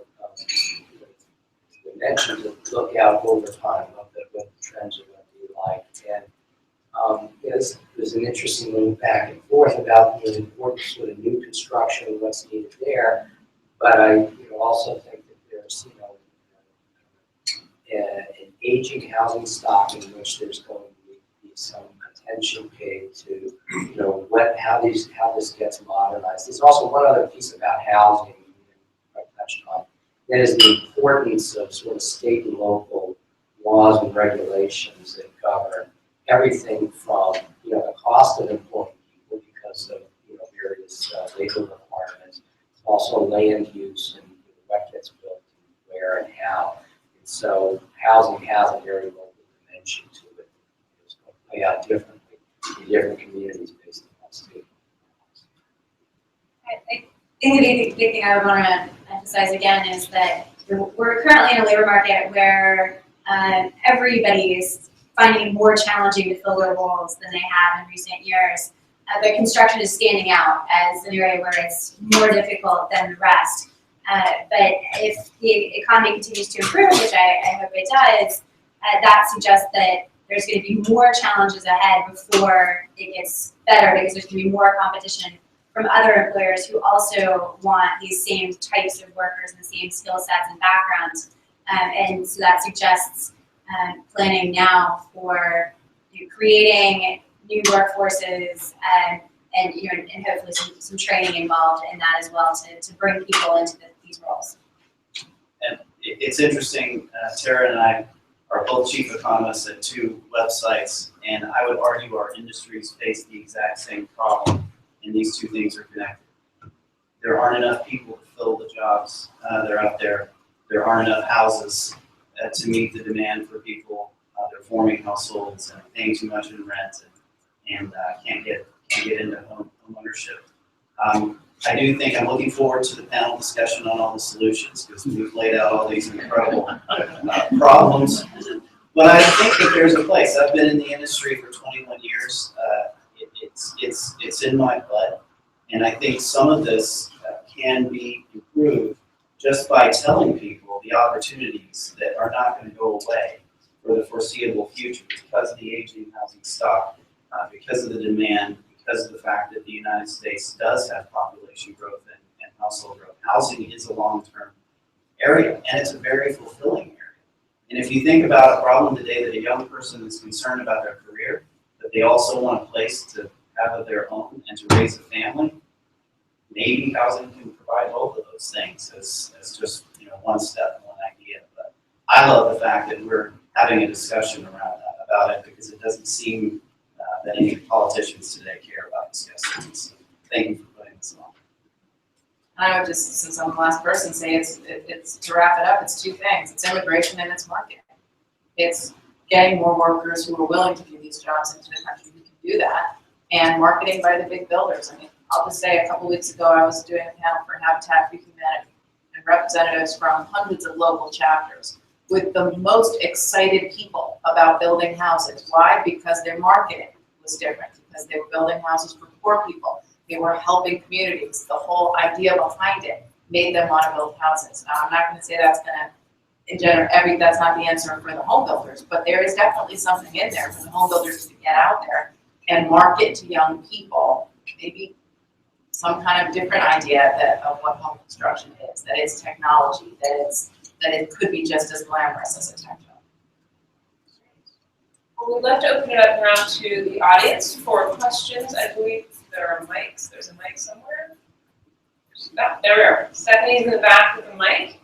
mention to look out over time what the trends are going to be like. And there's an interesting little back and forth about the importance of new construction and what's needed there. But I also think that there's an aging housing stock in which there's going to be some attention paid to how this gets modernized. There's also one other piece about housing I touched on. That is the importance of sort of state and local laws and regulations that govern everything from the cost of employing people because of various labor requirements, also land use and what gets built, and where and how. And so housing has a very local dimension to it. It's going to play out differently in different communities based on state. I think the big thing I would want to emphasize again is that we're currently in a labor market where everybody is finding it more challenging to fill their roles than they have in recent years. But construction is standing out as an area where it's more difficult than the rest. But if the economy continues to improve, which I hope it does, that suggests that there's going to be more challenges ahead before it gets better because there's going to be more competition from other employers who also want these same types of workers and the same skill sets and backgrounds. And so that suggests planning now for creating new workforces and hopefully some training involved in that as well to bring people into these roles. And it's interesting, Tara and I are both chief economists at two websites, and I would argue our industries face the exact same problem, and these two things are connected. There aren't enough people to fill the jobs that are out there. There aren't enough houses to meet the demand for people. They're forming households and paying too much in rent and can't get into home ownership. I do think I'm looking forward to the panel discussion on all the solutions because we've laid out all these incredible problems. But I think that there's a place. I've been in the industry for 21 years. It's in my blood, and I think some of this can be improved just by telling people the opportunities that are not going to go away for the foreseeable future because of the aging housing stock, because of the demand, because of the fact that the United States does have population growth and household growth. Housing is a long-term area, and it's a very fulfilling area. And if you think about a problem today that a young person is concerned about their career, but they also want a place to have of their own and to raise a family, maybe housing can provide both of those things as just one step, one idea. But I love the fact that we're having a discussion about it because it doesn't seem that any politicians today care about discussing this. So thank you for putting this on. I would just, since I'm the last person, say it's to wrap it up, it's two things. It's immigration and it's marketing. It's getting more workers who are willing to do these jobs into the country who can do that, and marketing by the big builders. I mean, I'll just say a couple weeks ago, I was doing a panel for Habitat for Humanity and representatives from hundreds of local chapters with the most excited people about building houses. Why? Because their marketing was different, because they were building houses for poor people. They were helping communities. The whole idea behind it made them want to build houses. Now, I'm not going to say that's going to engender that's not the answer for the home builders, but there is definitely something in there for the home builders to get out there and market to young people, maybe some kind of different idea of what home construction is, that it's technology, that it could be just as glamorous as a tech job. Well, we'd love to open it up now to the audience for questions. I believe there are mics. There's a mic somewhere. There we are. Stephanie's in the back with the mic.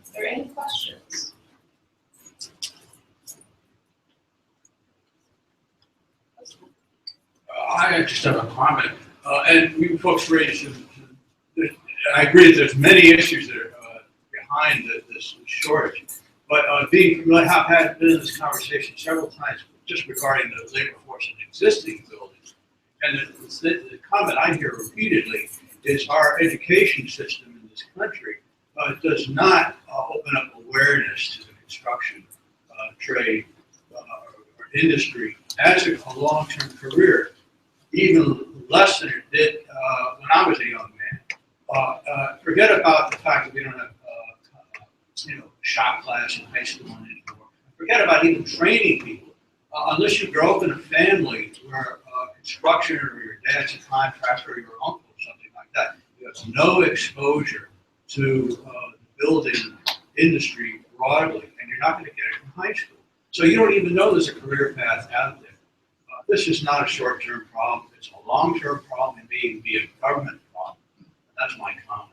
Is there any questions? I just have a comment. And you folks raised, I agree that there's many issues that are behind this shortage. But Dean, I have been in this conversation several times just regarding the labor force in existing buildings. And the comment I hear repeatedly is our education system in this country does not open up awareness to the construction trade or industry as a long-term career, even less than it did when I was a young man. Forget about the fact that we don't have shop class in high school anymore. Forget about even training people. Unless you grow up in a family where construction or your dad's a contractor or your uncle or something like that, you have no exposure to the building industry broadly, and you're not going to get it from high school. So you don't even know there's a career path out there. This is not a short-term problem. It's a long-term problem and may be a government problem. That's my comment.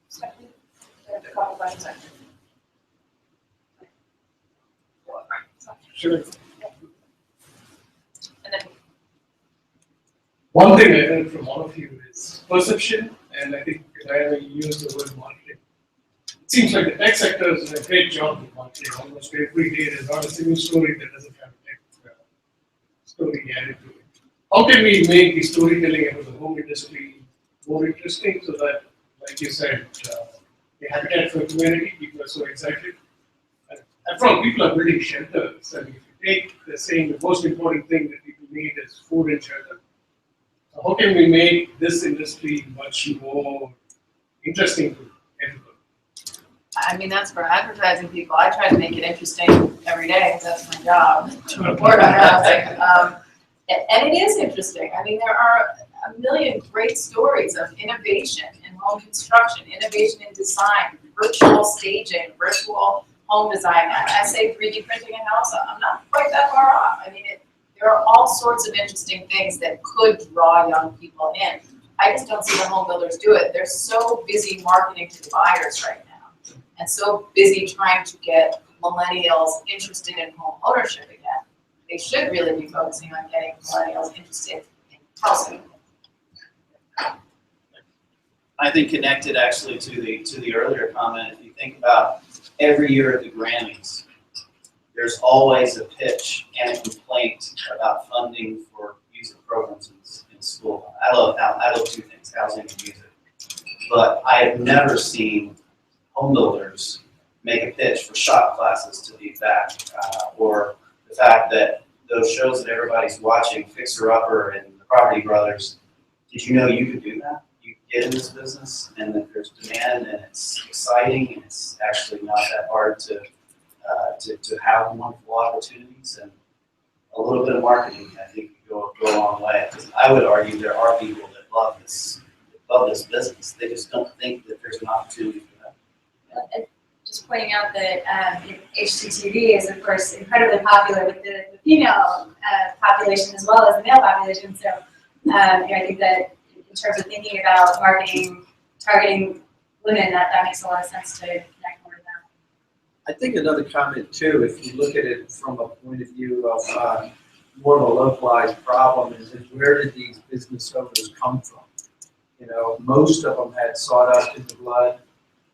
Second, we have to call the question. Sure. And then One thing I heard from all of you is perception, and I think I use the word marketing. It seems like the tech sector is doing a great job with marketing. Almost every day there's not a single story that doesn't have a tech story added to it. How can we make the storytelling about the home industry more interesting so that, like you said, the habitat for humanity, people are so excited. And from people are building shelters. I mean, if you take the saying, the most important thing that people need is food and shelter. So how can we make this industry much more interesting to everyone? I mean, that's for advertising people. I try to make it interesting every day. That's my job, to report on housing. And it is interesting. I mean, there are a million great stories of innovation in home construction, innovation in design, virtual staging, virtual home design. I say 3D printing a house, I'm not quite that far off. I mean, there are all sorts of interesting things that could draw young people in. I just don't see the home builders do it. They're so busy marketing to the buyers right now, and so busy trying to get millennials interested in home ownership again. They should really be focusing on getting millennials interested in housing. I think connected actually to the earlier comment, if you think about every year at the Grammys, there's always a pitch and a complaint about funding for music programs in school. I love two things, housing and music. But I have never seen home builders make a pitch for shop classes to be back, or the fact that those shows that everybody's watching, Fixer Upper and the Property Brothers, did you know you could do that? You could get in this business, and that there's demand, and it's exciting, and it's actually not that hard to have wonderful opportunities, and a little bit of marketing, I think, go a long way. Because I would argue there are people that love this business. They just don't think that there's an opportunity for them. And just pointing out that HGTV is, of course, incredibly popular with the female population as well as the male population. So I think that in terms of thinking about marketing, targeting women, that makes a lot of sense to connect more to them. I think another comment too, if you look at it from a point of view of more of a localized problem, is where did these business owners come from? You know, most of them had sawdust in the blood.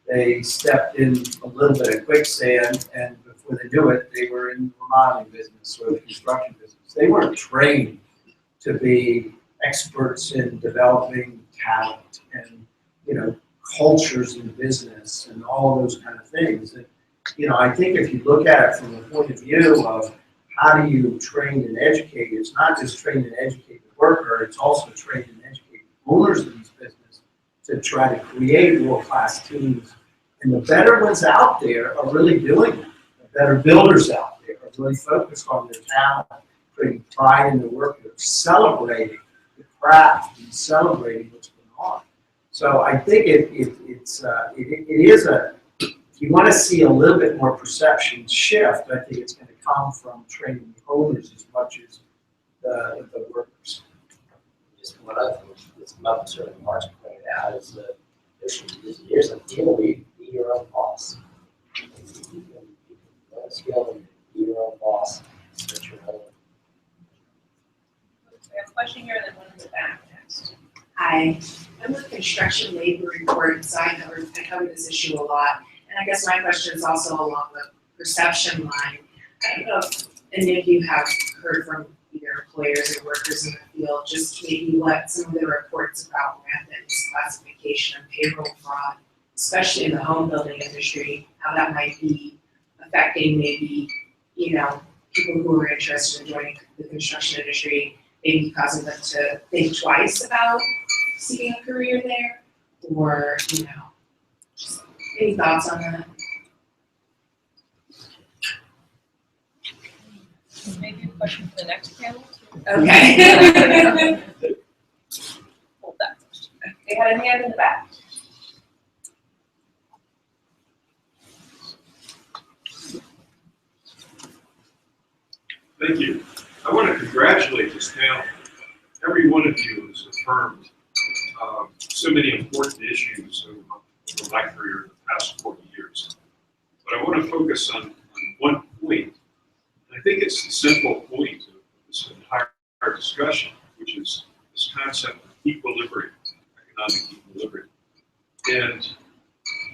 They stepped in a little bit of quicksand, and before they knew it, they were in the remodeling business or the construction business. They weren't trained to be experts in developing talent and, cultures in business and all those kind of things. And, I think if you look at it from the point of view of how do you train and educate, it's not just train and educate the worker, it's also train and educate the owners of these businesses to try to create world-class teams. And the better ones out there are really doing that. The better builders out there are really focused on their talent, creating pride in their work, they're celebrating the craft and celebrating what's going on. So I think it is if you want to see a little bit more perception shift, I think it's going to come from training the owners as much as the workers. Just one other thing, which Mother sort of Mark's pointed out, is that here's a deal where you be your own boss. You can learn a skill and be your own boss. Set your own. we have a question here and then one in the back next. Hi, I'm with construction labor report, so I cover this issue a lot. And I guess my question is also along the perception line. I don't know if any of you have heard from either employers or workers in the field, just maybe what some of the reports about rampant misclassification and payroll fraud, especially in the home building industry, how that might be affecting maybe, people who are interested in joining the construction industry, maybe causing them to think twice about seeking a career there, or, just any thoughts on that? Maybe a question for the next panel? Okay. Hold that question. They had a hand in the back. Thank you. I want to congratulate this panel. Every one of you has affirmed so many important issues over my career in the past 40 years. But I want to focus on one point. I think it's the central point of this entire discussion, which is this concept of equilibrium, economic equilibrium. And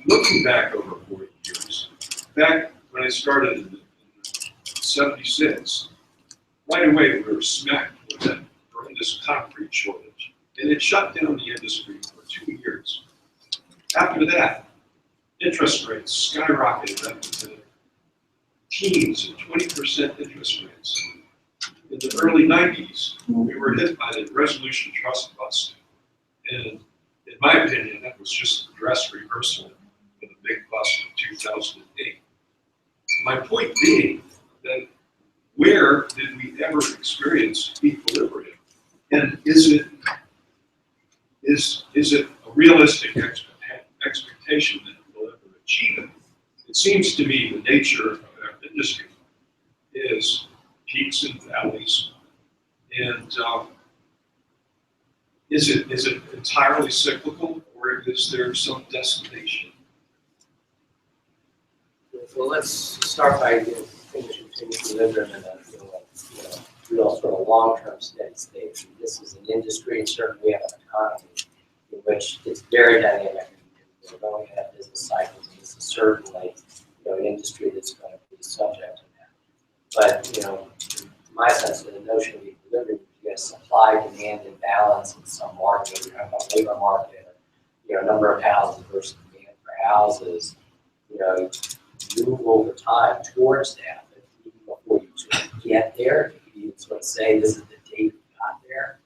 looking back over 40 years, back when I started in 76, right away we were smacked with that horrendous concrete shortage, and it shut down the industry for 2 years. After that, interest rates skyrocketed up to teens and 20% interest rates. In the early 90s, we were hit by the resolution trust bust. And in my opinion, that was just a dress rehearsal of the big bust of 2008. My point being that where did we ever experience equilibrium? And is it a realistic expectation that we'll ever achieve it? It seems to me the nature of our industry is peaks and valleys. And is it entirely cyclical, or is there some destination? Well, let's start by finishing equilibrium in a real sort of long-term steady state. This is an industry, and certainly we have an economy in which it's very dynamic. We're going to have business cycles, and this is certainly an industry that's going to be subject to that. But my sense of the notion of equilibrium, you have supply, demand, and balance in some market. You're talking about labor market, number of houses versus demand for houses. You move over time towards that, but even before you sort of get there, if you sort of say this is the date you got there,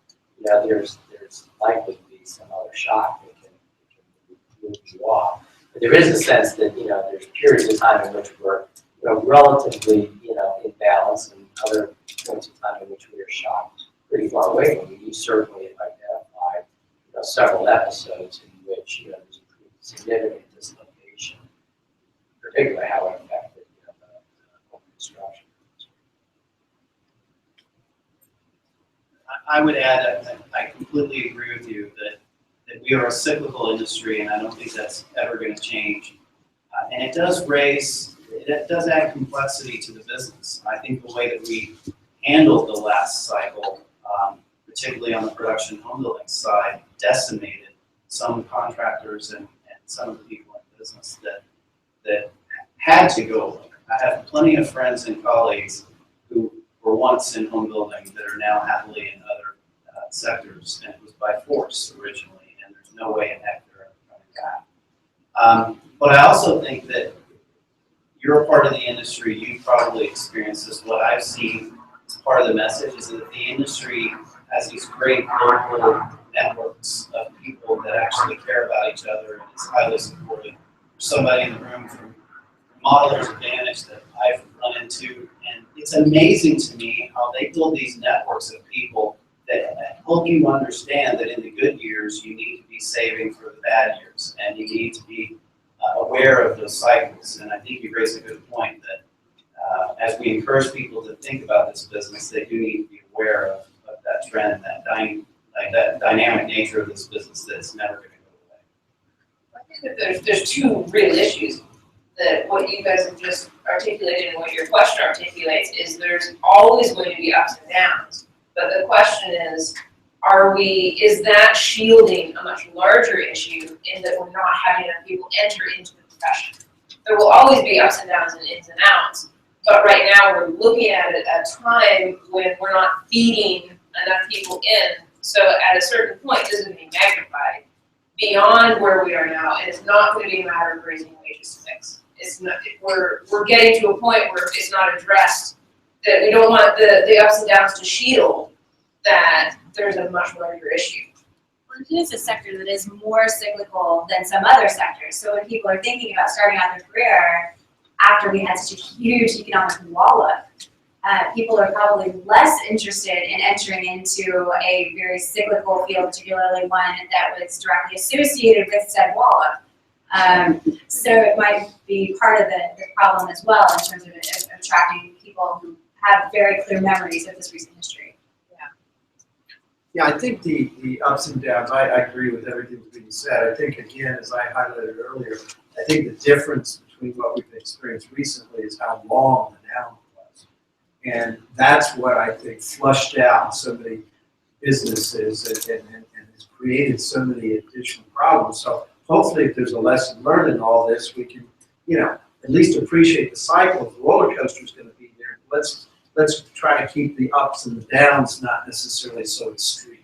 there's likely to be some other shock that can move you off. But there is a sense that there's periods of time in which we're relatively in balance, and other points of time in which we are shocked pretty far away from you. You certainly have identified several episodes in which there's a pretty significant dislocation, particularly how it affected the home construction. I would add that I completely agree with you that we are a cyclical industry, and I don't think that's ever going to change. And it does add complexity to the business. I think the way that we handled the last cycle, particularly on the production home building side, decimated some contractors and some of the people in business that had to go. I have plenty of friends and colleagues who were once in home building that are now happily in other sectors, and it was by force originally, and there's no way in heck they're ever coming back. But I also think that you're a part of the industry, you probably experienced this. What I've seen as part of the message is that the industry has these great local networks of people that actually care about each other and is highly supportive. There's somebody in the room from Modeler's Advantage that I've run into, and it's amazing to me how they build these networks of people that help you understand that in the good years you need to be saving for the bad years, and you need to be aware of those cycles. And I think you raise a good point that as we encourage people to think about this business, they do need to be aware of that trend, that dynamic nature of this business that's never going to go away. I think that there's two real issues. That what you guys have just articulated and what your question articulates is there's always going to be ups and downs. But the question is, is that shielding a much larger issue in that we're not having enough people enter into the profession? There will always be ups and downs and ins and outs, but right now we're looking at it at a time when we're not feeding enough people in. So at a certain point, this is going to be magnified beyond where we are now, and it's not going to be a matter of raising wages to fix. It's not. We're getting to a point where it's not addressed. That we don't want the ups and downs to shield that there's a much larger issue. Well, it is a sector that is more cyclical than some other sectors. So when people are thinking about starting out their career after we had such a huge economic wallop, people are probably less interested in entering into a very cyclical field, particularly one that was directly associated with said wallop. So it might be part of the problem as well in terms of attracting people who have very clear memories of this recent history. Yeah, I think the ups and downs, I agree with everything that's being said. I think, again, as I highlighted earlier, I think the difference between what we've experienced recently is how long the down was. And that's what I think flushed out so many businesses and has created so many additional problems. So hopefully if there's a lesson learned in all this, we can, at least appreciate the cycle. If the roller coaster is going to be there, let's try to keep the ups and the downs not necessarily so extreme.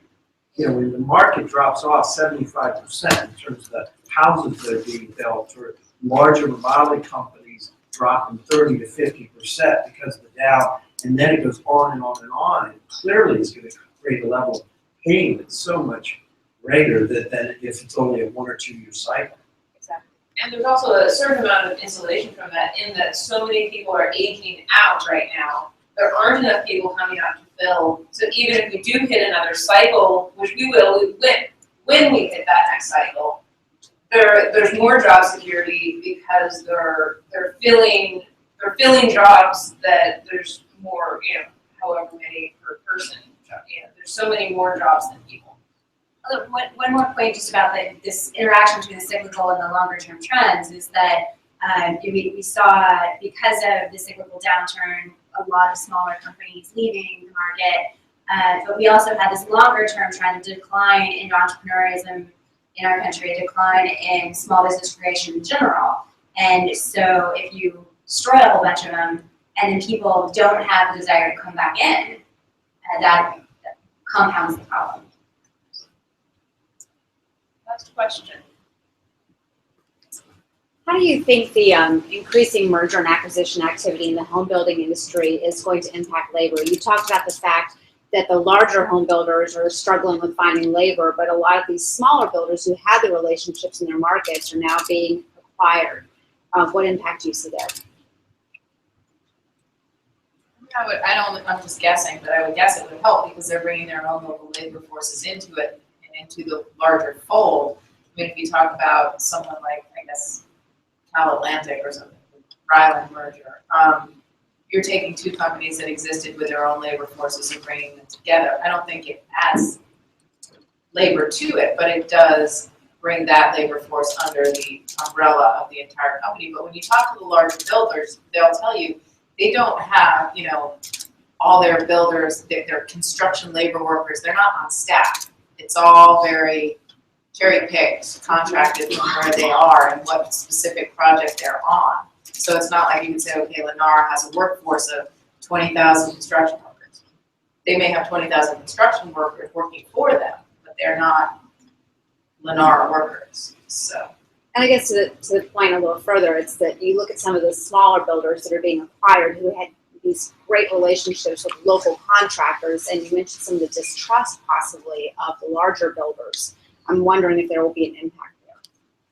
When the market drops off 75% in terms of the houses that are being built, or larger remodeling companies dropping 30 to 50% because of the down, and then it goes on and on and on, and clearly it's going to create a level of pain that's so much greater than if it's only a 1 or 2 year cycle. Exactly. And there's also a certain amount of insulation from that in that so many people are aging out right now. There aren't enough people coming out to fill. So even if we do hit another cycle, which we will, when we hit that next cycle, there's more job security because they're filling jobs that there's more, however many per person. There's so many more jobs than people. One more point just about this interaction between the cyclical and the longer term trends is that we saw, because of the cyclical downturn, a lot of smaller companies leaving the market, but we also had this longer term trend of decline in entrepreneurism in our country, a decline in small business creation in general. And so if you destroy a whole bunch of them and then people don't have the desire to come back in, that compounds the problem. Last question. How do you think the increasing merger and acquisition activity in the home building industry is going to impact labor? You talked about the fact that the larger home builders are struggling with finding labor, but a lot of these smaller builders who had the relationships in their markets are now being acquired. What impact do you see there? I'm just guessing, but I would guess it would help because they're bringing their own local labor forces into it and into the larger fold. I mean, if you talk about someone like, I guess, Cal Atlantic or something, Ryland merger, you're taking two companies that existed with their own labor forces and bringing them together. I don't think it adds labor to it, but it does bring that labor force under the umbrella of the entire company. But when you talk to the larger builders, they'll tell you they don't have, all their builders, their construction labor workers, they're not on staff. It's all very cherry-picked, contracted from where they are and what specific project they're on. So it's not like you can say, okay, Lennar has a workforce of 20,000 construction workers. They may have 20,000 construction workers working for them, but they're not Lennar workers. So. And I guess to the point a little further, it's that you look at some of the smaller builders that are being acquired who had these great relationships with local contractors, and you mentioned some of the distrust possibly of the larger builders. I'm wondering if there will be an impact there.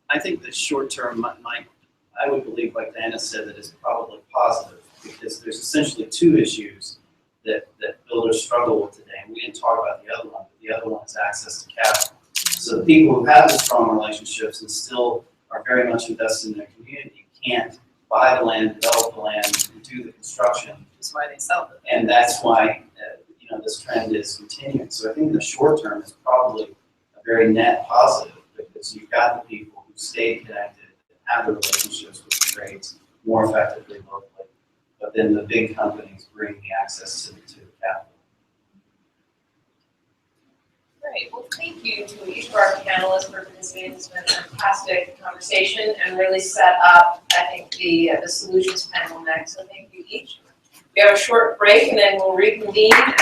I think the short term, I would believe, like Diana said, that is probably positive because there's essentially two issues that builders struggle with today. And we didn't talk about the other one, but the other one is access to capital. So the people who have the strong relationships and still are very much invested in their community can't buy the land, develop the land, and do the construction. That's why they sell it. And that's why this trend is continuing. So I think in the short term it's probably a very net positive because you've got the people who stay connected and have the relationships with the trades more effectively locally. But then the big companies bring the access to the capital. Great, well, thank you to each of our panelists for participating. It's been a fantastic conversation and really set up, I think, the solutions panel next. So thank you each. We have a short break and then we'll reconvene after.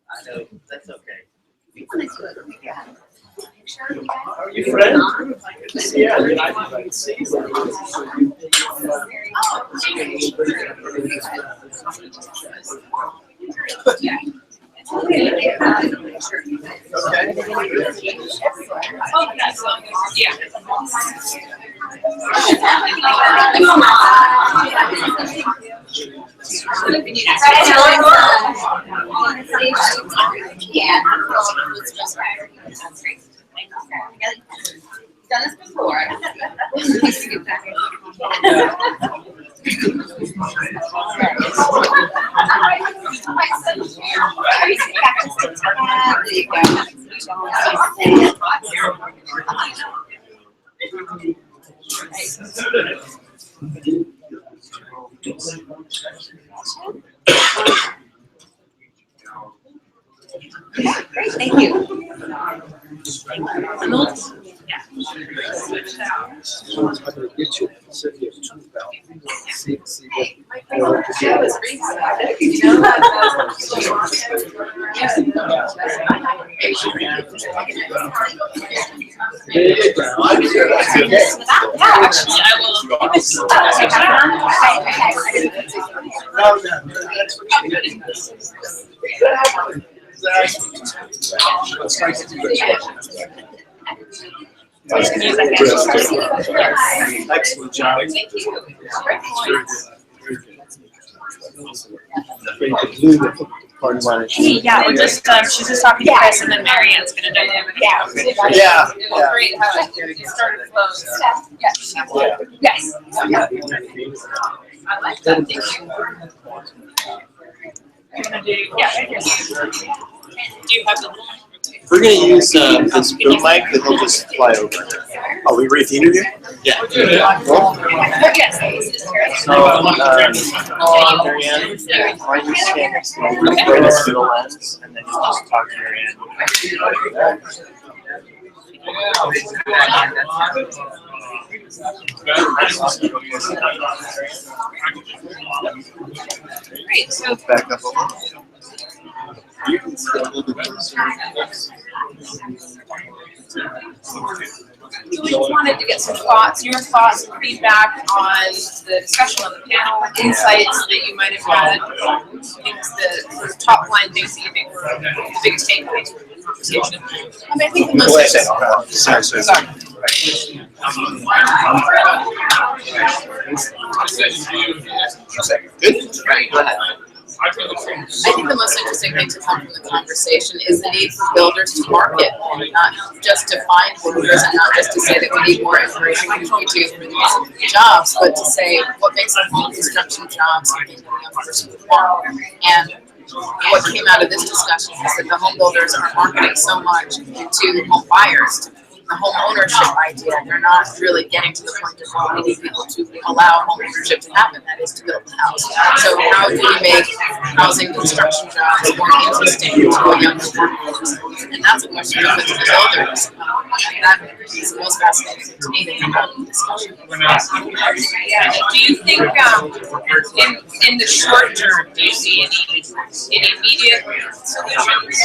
I know, that's okay. Are you friends? Good to see you. I didn't see you. Done this before. Great, thank you. Excellent job. Thank you. Hey, yeah, we're just, she's just talking to Chris and then Marianne's gonna do it. Yeah. It was great how it started close. Yes. Yeah. Yes. I like that, thank you. You're gonna do, yeah, right here. Do you have the? We're gonna use this boom mic that he'll just fly over. Oh, we read the interview? Yeah. Yes. So, Marianne, why don't you stand next to me? Right next to the lens, and then you just talk to Marianne. Great, so Back up a little. You can stay a little bit closer. we just wanted to get some thoughts, your thoughts and feedback on the discussion on the panel, insights that you might have had, things that, sort of top line things that you think were the biggest takeaways from the conversation. I mean, I think the most. Sorry. Good. Right, go ahead. I think the most interesting thing to come from the conversation is the need for builders to market, not just to find workers and not just to say that we need more information we do for these jobs, but to say what makes our home construction jobs something that a young person would want. And what came out of this discussion is that the home builders are marketing so much to home buyers, the home ownership idea. They're not really getting to the point of well, we need people to allow home ownership to happen, that is to build a house. So how do we make housing construction jobs more interesting to a younger workforce? And that's a question to put to the builders. That is the most fascinating thing to me about the discussion. Do you think in the short term, do you see any immediate solutions?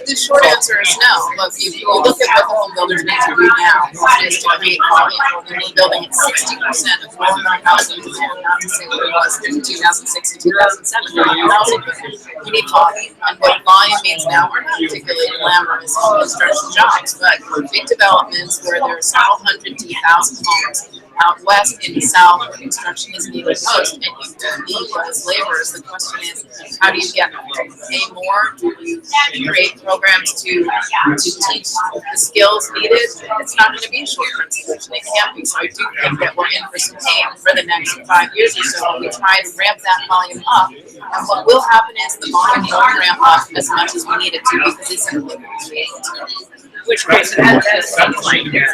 The short answer is no. Look, if you look at what the home builders need to do now, is to create volume. We need building at 60% of all housing demand, not to say what it was in 2006 and 2007 during the housing boom. We need volume. And what volume means now are not particularly glamorous home construction jobs, but big developments where there are several hundred to 1,000 homes out west in the south where construction is needed most, and you do need those laborers. The question is, how do you get them? Do you pay more? Do you create programs to teach the skills needed? It's not going to be a short-term solution. It can't be. So I do think that we're in for some pain for the next 5 years or so when we try to ramp that volume up. And what will happen is the volume won't ramp up as much as we need it to because it's simply going to be able to. which creates an incentive like here.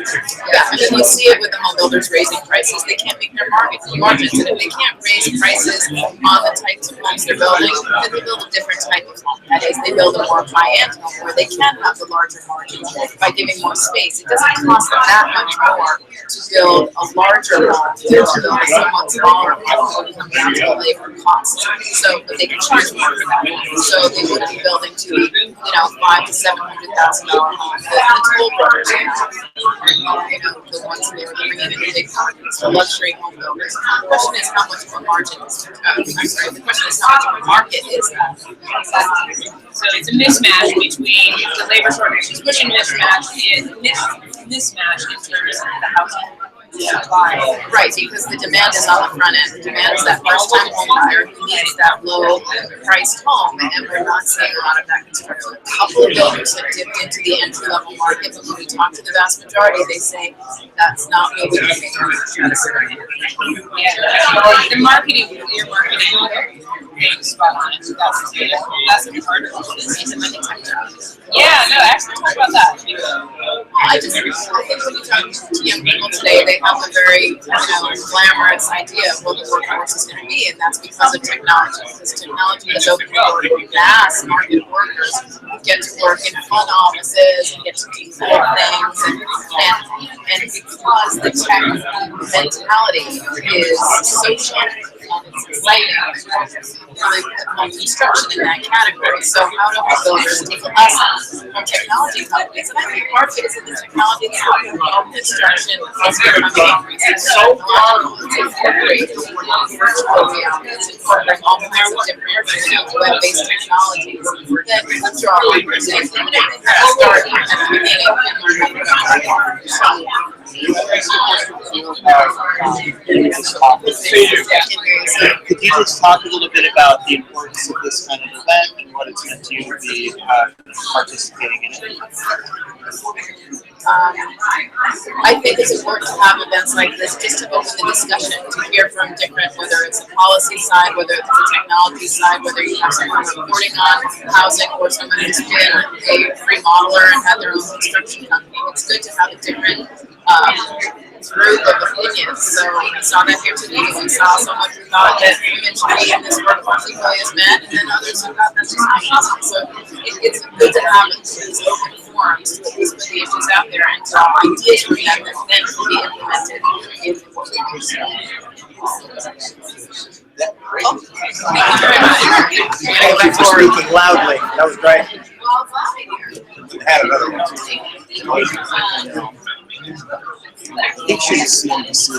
Yeah, and then you see it with the home builders raising prices. They can't make their margins, and if they can't raise prices on the types of homes they're building, then they build a different type of home. That is, they build a more high-end home where they can have the larger margins by giving more space. It doesn't cost them that much more to build a larger home than to build a somewhat smaller home. It comes down to the labor cost. So, but they can charge more for that. So they wouldn't be building to the, $500,000 to $700,000 home that the Toll Brothers have. The ones they were bringing in the big companies, the luxury home builders. The question is how much more margin is the question is how much more market is that? So it's a mismatch between the labor shortage is pushing mismatch in terms of the housing supply. Right, because the demand is on the front end. The demand is that first-time home buyer who needs that low-priced home, and we're not seeing a lot of that construction. A couple of builders have dipped into the entry-level market, but when we talk to the vast majority, they say that's not what we can make. The marketing, your marketing is spot on. That's the part of it. Yeah, no, actually talk about that. I think when you talk to young people today, they have a very glamorous idea of what the workforce is going to be, and that's because of technology. Because technology has opened the door to a vast market of workers who get to work in fun offices and get to do cool things, and because the tech mentality is social and it's exciting, really put home construction in that category. So how do home builders take lessons from technology companies? And I think part of it is in the technology itself. Home construction is becoming so powerful. It's incorporated virtual reality. It's incorporating all kinds of different web-based technologies that can draw workers in. Even if they have to start at the beginning and learn how to Could you just talk a little bit about the importance of this kind of event and what it's meant to you to be participating in it? I think it's important to have events like this just to open the discussion, to hear from different, whether it's the policy side, whether it's the technology side, whether you have someone reporting on housing or someone who's been a remodeler and had their own construction company. It's good to have a different group of opinions. So we saw that here today. We saw someone who thought that women should be in this workforce equally as men, and then others who thought that's just not possible. So it's good to have these open forums to put the issues out there and draw ideas from them that then can be implemented in the workforce. Thank you for speaking loudly. That was great. I had another one. It should seem to see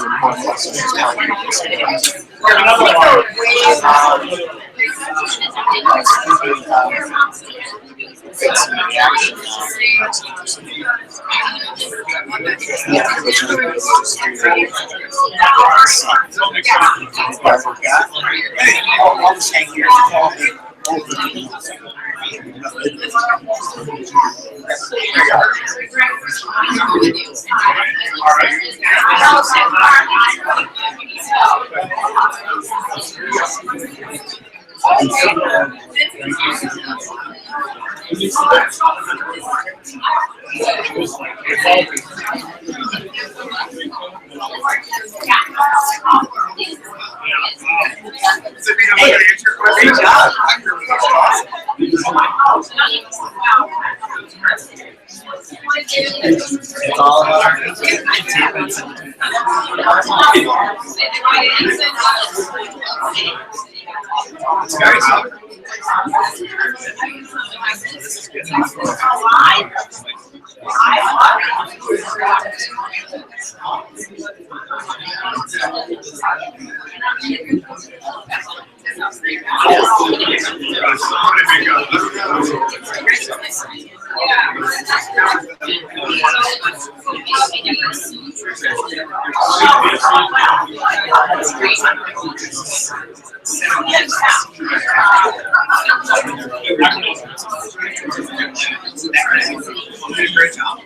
Great job.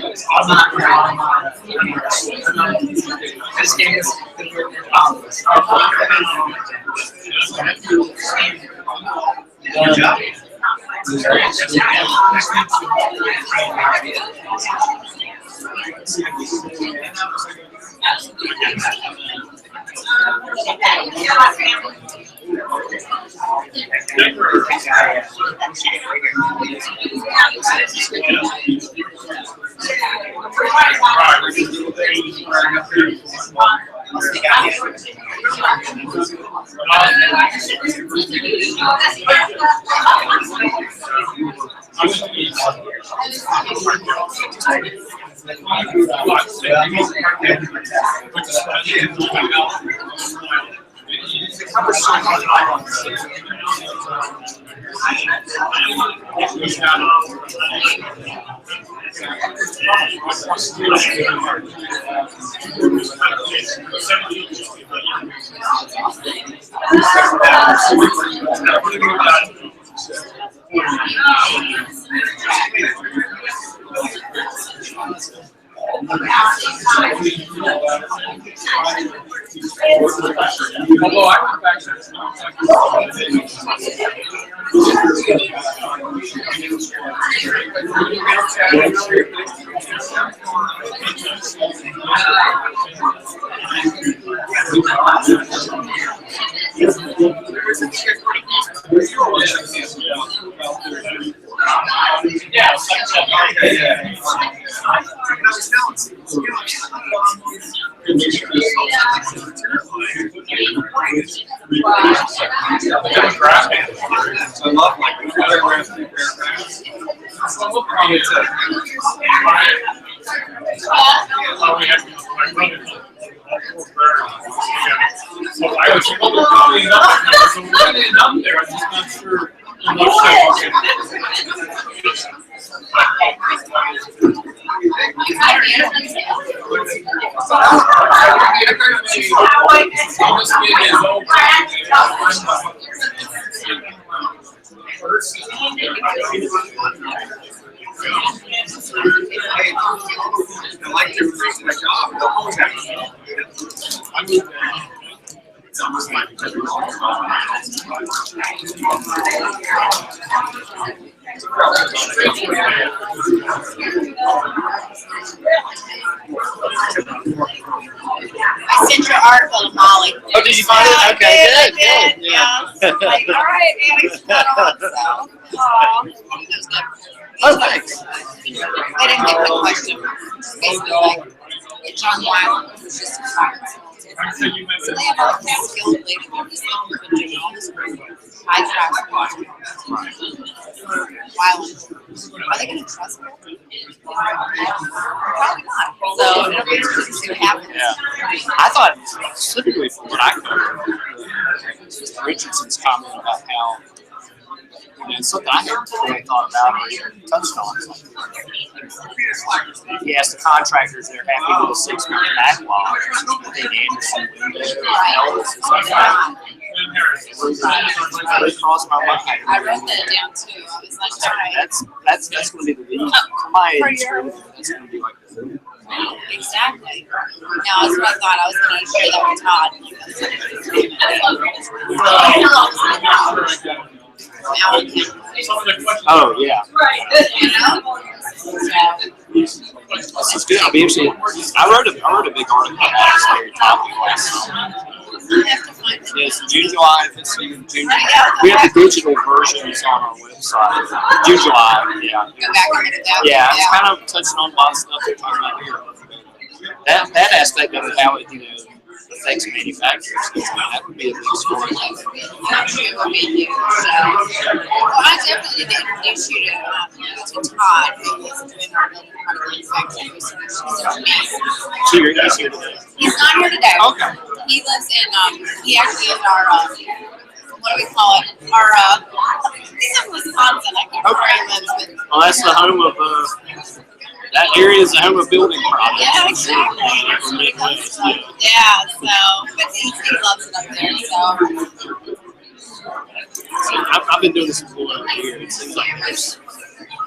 It's all about our Great job. This game is Good job. Although I went back to I sent your article to Molly. Oh, did you find it? Okay, I good, did, good. yeah. Like, all right, man, I put that on, so. Aw. That was good. Oh, thanks. I didn't get the question. Basically, like, John Wiley was just a so they have all kinds of skilled labor workers who've been doing all this work. High traffic. Wiley. Are they going to trust me? Probably not. So it'll be interesting to see what happens. Yeah. I thought, specifically from what I covered, Mr. Richardson's comment about how, it's something I hadn't really thought about or even touched on. He asked the contractors, they're happy with a 6-month backlog. I think Anderson, Ellis, and stuff like that. Really crossed my mind. I wrote that down too. I was like, all right. That's going to be the lead. For my industry, that's going to be like the Exactly. No, that's what I thought. I was going to share that with Todd. Oh, yeah. Right. It's good. I'll be interested. I wrote a big article about this very topic Yes, June, July, if it's even June. We have the digital versions on our website. June, July, yeah. Go back and read it down. Yeah, it's kind of touching on a lot of stuff we're talking about here. That aspect of how it, affects manufacturers. That would be a big story. It would be huge. Well, I definitely need to introduce you to Todd, who is doing our building product manufacturing research. He's amazing. So you're here today? He's not here today. Okay. He lives in, he actually is our, what do we call it? He's in Wisconsin. I can't remember where he lives, but. Well, that's the home of, that area is the home of building products. Yeah, exactly. Yeah, so, but he loves it up there, so. I've been doing this for over a year. It seems like there's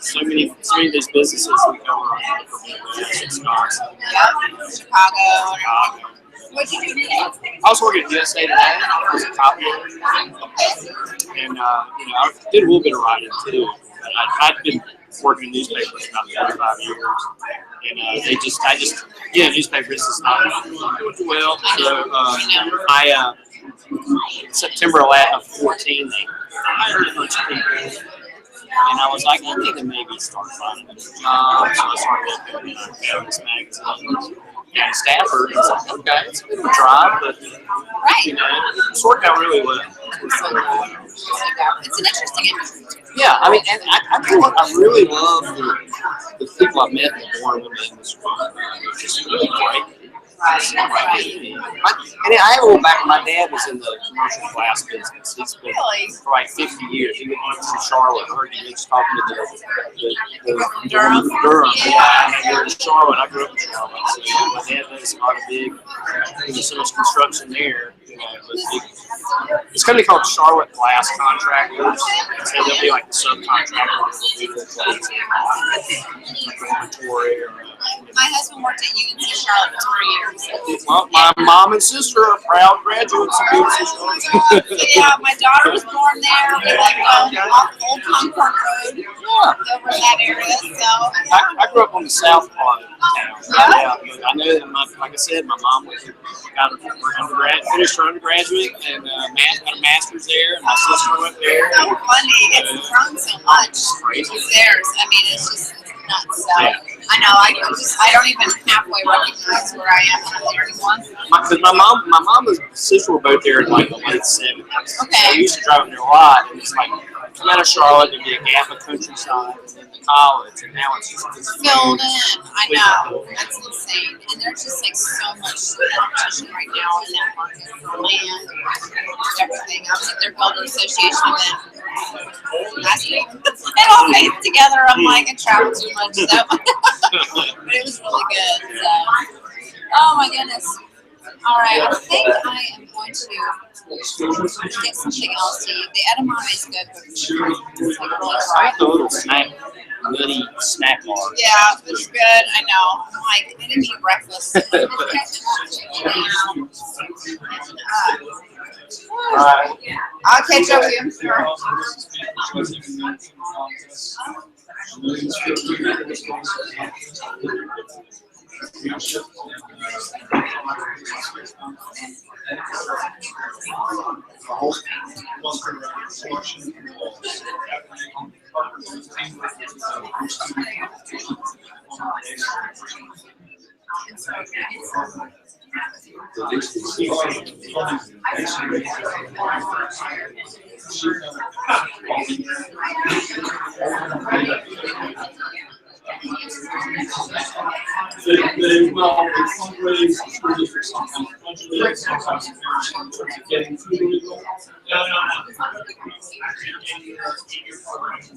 so many of these businesses we cover on Wisconsin. Yep, Chicago. What did you do? I was working at USA Today as a copy, and I did a little bit of writing too. But I'd been working in newspapers about 35 years, and newspapers is not doing too well. So September of 14, they hired a bunch of people. And I was like, I need to maybe start finding a job. So I started looking at this magazine. And Stafford, it's like, okay, it's a bit of a drive, but it's worked out really well. It's an interesting industry. Yeah, I mean, and I really love the people I've met in the born women industry. They're just really great. And I have a little background. My dad was in the commercial glass business. He's been for like 50 years. He was from Charlotte. I heard he was talking to the Durham. Yeah, they're in Charlotte. I grew up in Charlotte. So my dad does a lot of big, so much construction there. It's a company called Charlotte Glass Contractors. So they'll be like the subcontractor. My husband worked at UNC Charlotte for 3 years. Well, my mom and sister are proud graduates of UNC Charlotte. Yeah, my daughter was born there. We lived off Old Concord Road, over that area. So I grew up on the south part of town. Yeah, but I know that like I said, my mom got her finished her undergraduate and got a master's there, and my sister went there. It's so funny. It's grown so much. It's theirs. I mean, it's just nuts. So I know. I don't even halfway recognize where I am there anymore. Because my mom and sister were both there in like the late 70s. Okay. So I used to drive there a lot, and it's like come out of Charlotte, there'd be a gap of countryside, and then the college, and now it's just filled in. I know. That's insane. And there's just like so much competition right now in that market for land, everything. I was at their builder association event last week. It all fades together. I'm like, I travel too much, so but it was really good. So, oh my goodness. All right, I think I am going to get something else to eat. The edamame is good, but it's like really I got the little nutty snack bar. yeah, it's good. I know. I'm like, I didn't eat breakfast. I'll catch up with you.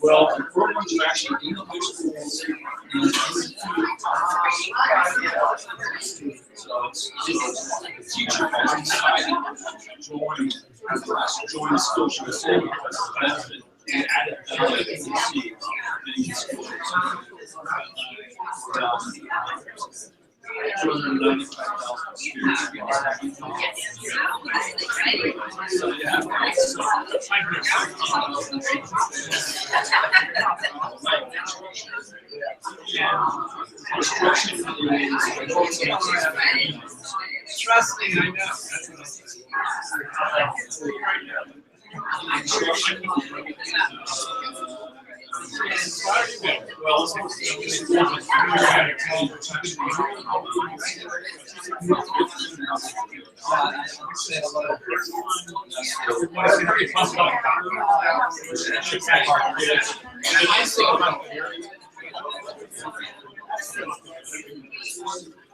Well, the programs are actually in the high schools. So it's the teacher has decided to join Skills USA because of the benefit and added value that we see in these schools. 295,000 students. So yeah, Trust me, I know. That's what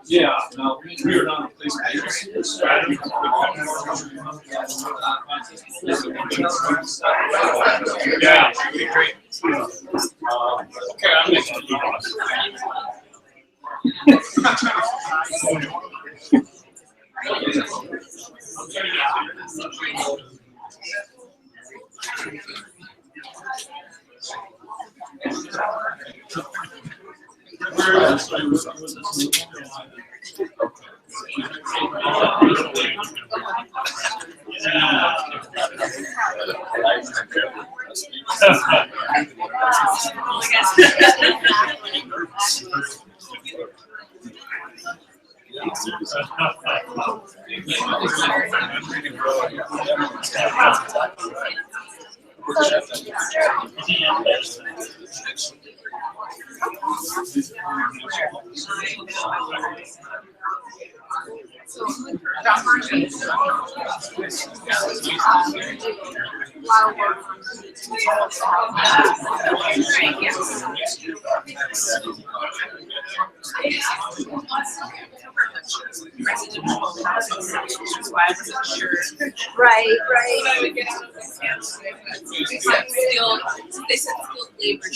yeah, no, we are not a place strategy. Yeah, great. Okay, I'm making Right, They said skilled labor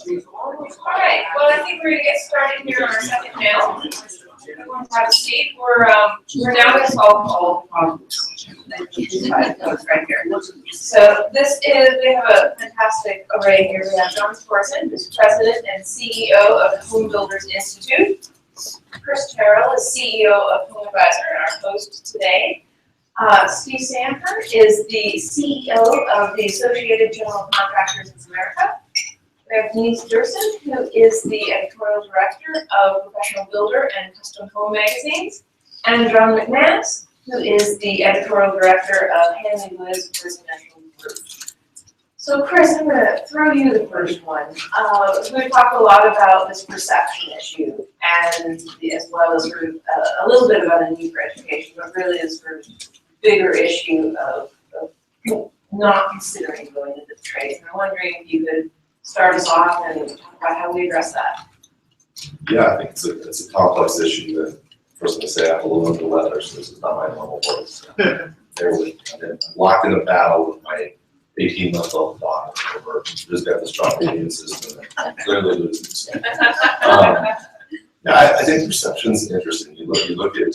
All right, well, I think we're gonna get started here on our second panel. Everyone have a seat. We're now gonna solve all problems. That's right here. So this is, we have a fantastic array here. We have John Scorson, who's president and CEO of the Home Builders Institute. Chris Terrell is CEO of HomeAdvisor and our host today. Steve Sanford is the CEO of the Associated General Contractors in America. We have Denise Durson, who is the editorial director of Professional Builder and Custom Home magazines, and John McManus, who is the editorial director of Hanley Woods Residential Group. So Chris, I'm going to throw you the first one. We've talked a lot about this perception issue, and as well as sort of a little bit about a need for education, but really is sort of bigger issue of not considering going into the trades. And I'm wondering if you could start us off and talk about how we address that. Yeah, I think it's a complex issue that first I say I'm a little under the weather, so this is not my normal voice. Bear with me. I'm locked in a battle with my 18-month-old daughter over who's got the strong immune system and clearly losing. So, yeah, I think perception's interesting. You look at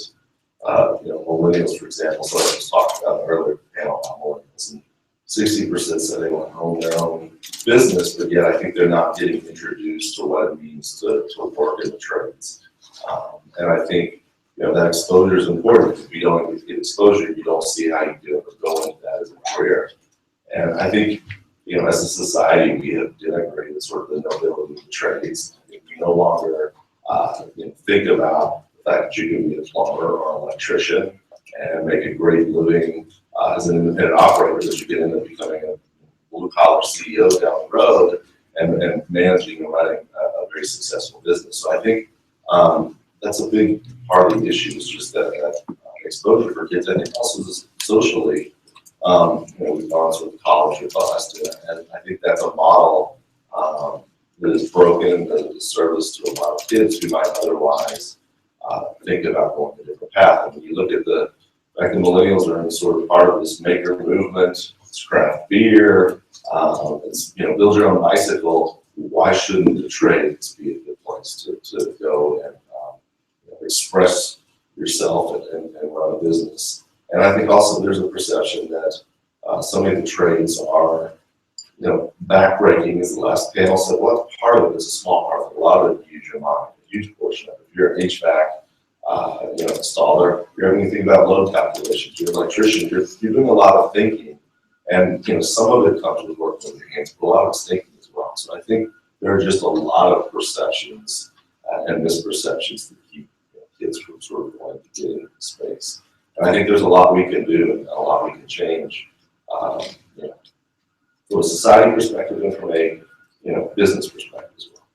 millennials, for example. So I was talking about an earlier panel about millennials, and 60% said they want to own their own business, but yet I think they're not getting introduced to what it means to work in the trades. And I think that exposure is important. If you don't get exposure, you don't see how you go into that as a career. And I think as a society, we have denigrated sort of the nobility of the trades. I think we no longer think about the fact that you can be a plumber or an electrician and make a great living as an independent operator, that you can end up becoming a blue-collar CEO down the road and managing and running a very successful business. So I think that's a big part of the issue, is just that exposure for kids. I think also socially, we've gone sort of college or bust, and I think that's a model that is broken, that is a disservice to a lot of kids who might otherwise think about going a different path. And when you look at the millennials are in sort of part of this maker movement. It's craft beer. It's build your own bicycle. Why shouldn't the trades be a good place to go and express yourself and run a business? And I think also there's a perception that some of the trades are backbreaking, as the last panel said. Well, part of it is a small part of it. A lot of it use your mind, a huge portion of it. If you're an HVAC installer, you're having to think about load calculations. You're an electrician, you're doing a lot of thinking, and some of it comes with working with your hands, but a lot of it's thinking as well. So I think there are just a lot of perceptions and misperceptions that keep kids from sort of wanting to get into the space. And I think there's a lot we can do and a lot we can change, from a society perspective and from a business perspective as well.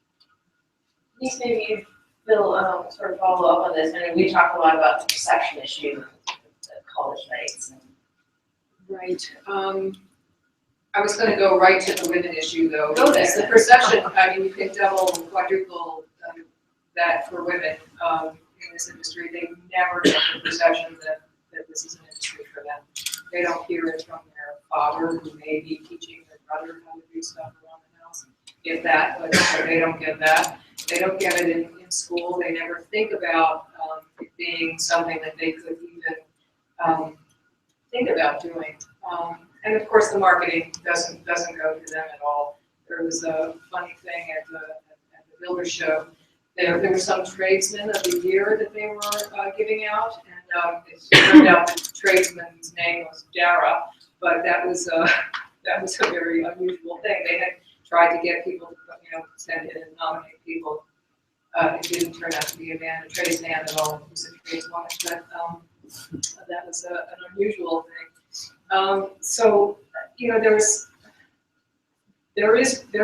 Please, maybe Bill, sort of follow up on this. I mean, we talk a lot about the perception issue at college nights. Right. I was going to go right to the women issue, though. Go there. The perception, I mean, you can double, quadruple that for women in this industry. They never get the perception that this is an industry for them. They don't hear it from their father, who may be teaching their brother how to do stuff around the house. Get that, but they don't get that. They don't get it in school. They never think about it being something that they could even think about doing. And of course, the marketing doesn't go to them at all. There was a funny thing at the builder show. There were some tradesmen of the year that they were giving out, and it turned out the tradesman's name was Dara, but that was a very unusual thing. They had tried to get people to, send in and nominate people. It didn't turn out to be a tradesman at all. It was a tradeswoman, but that was an unusual thing. So, there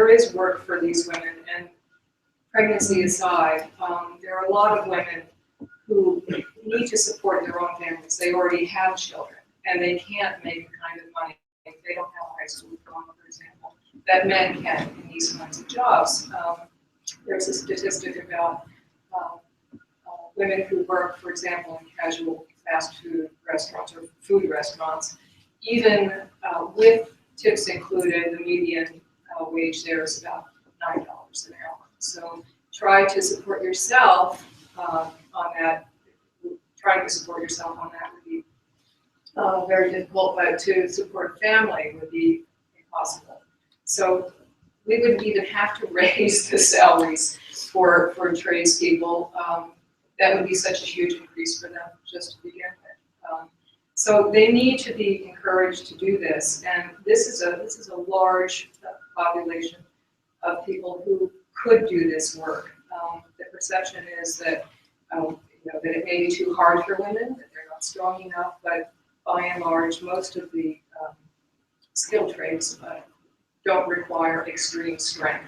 is work for these women, and pregnancy aside, there are a lot of women who need to support their own families. They already have children, and they can't make the kind of money, they don't have a high school diploma, for example, that men can in these kinds of jobs. There's a statistic about women who work, for example, in casual fast food restaurants or food restaurants. Even with tips included, the median wage there is about $9 an hour. So try to support yourself on that. Trying to support yourself on that would be very difficult, but to support a family would be impossible. So we wouldn't even have to raise the salaries for tradespeople. That would be such a huge increase for them just to begin with. So they need to be encouraged to do this, and this is a large population of people who could do this work. The perception is that that it may be too hard for women, that they're not strong enough, but by and large, most of the skilled trades don't require extreme strength,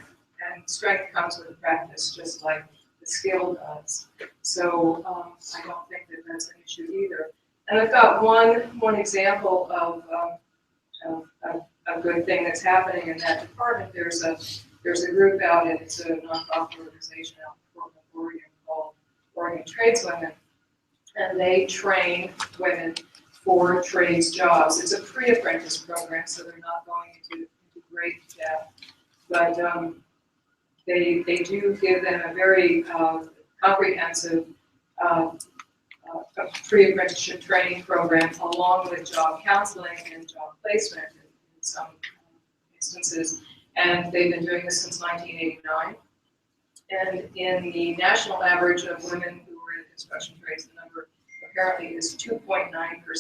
and strength comes with practice, just like the skill does. So I don't think that that's an issue either. And I've got one example of a good thing that's happening in that department. There's a group out, and it's a nonprofit organization out in Portland, Oregon, called Oregon Tradeswomen, and they train women for trades jobs. It's a pre-apprentice program, so they're not going into great depth, but they do give them a very comprehensive pre-apprenticeship training program, along with job counseling and job placement in some instances. And they've been doing this since 1989. And in the national average of women who are in construction trades, the number apparently is 2.9%.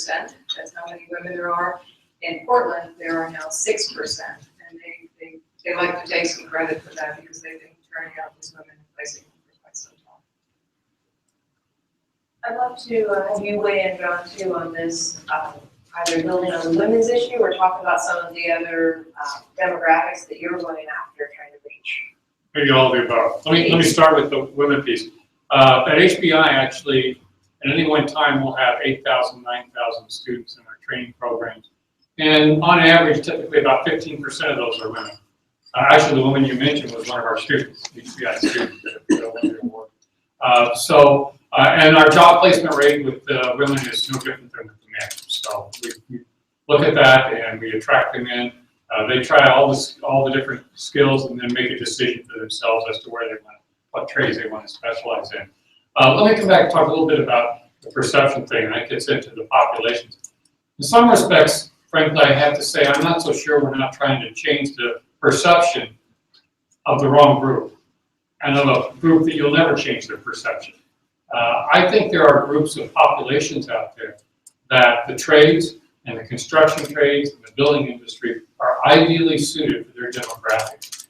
That's how many women there are. In Portland, there are now 6%. And they like to take some credit for that, because they've been turning out these women and placing them for quite some time. I'd love to have you weigh in, John, too, on this, either building on the women's issue or talk about some of the other demographics that you're going after, trying to reach. Maybe all of the above. Let me start with the women piece. At HBI, actually, at any one time, we'll have 8,000, 9,000 students in our training programs. And on average, typically about 15% of those are women. Actually, the woman you mentioned was one of our students, HBI students. And our job placement rate with women is no different than with the men. So we look at that and we attract them in. They try all the different skills and then make a decision for themselves as to where they want, what trades they want to specialize in. Let me come back and talk a little bit about the perception thing, and that gets into the populations. In some respects, frankly, I have to say I'm not so sure we're not trying to change the perception of the wrong group, and of a group that you'll never change their perception. I think there are groups of populations out there that the trades and the construction trades and the building industry are ideally suited for their demographics.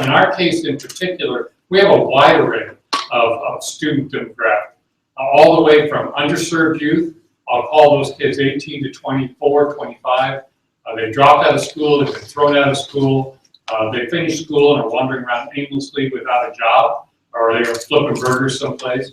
In our case in particular, we have a wide array of student demographic, all the way from underserved youth. I'll call those kids 18 to 24, 25. They dropped out of school, they've been thrown out of school, they finished school and are wandering around aimlessly without a job, or they were flipping burgers someplace.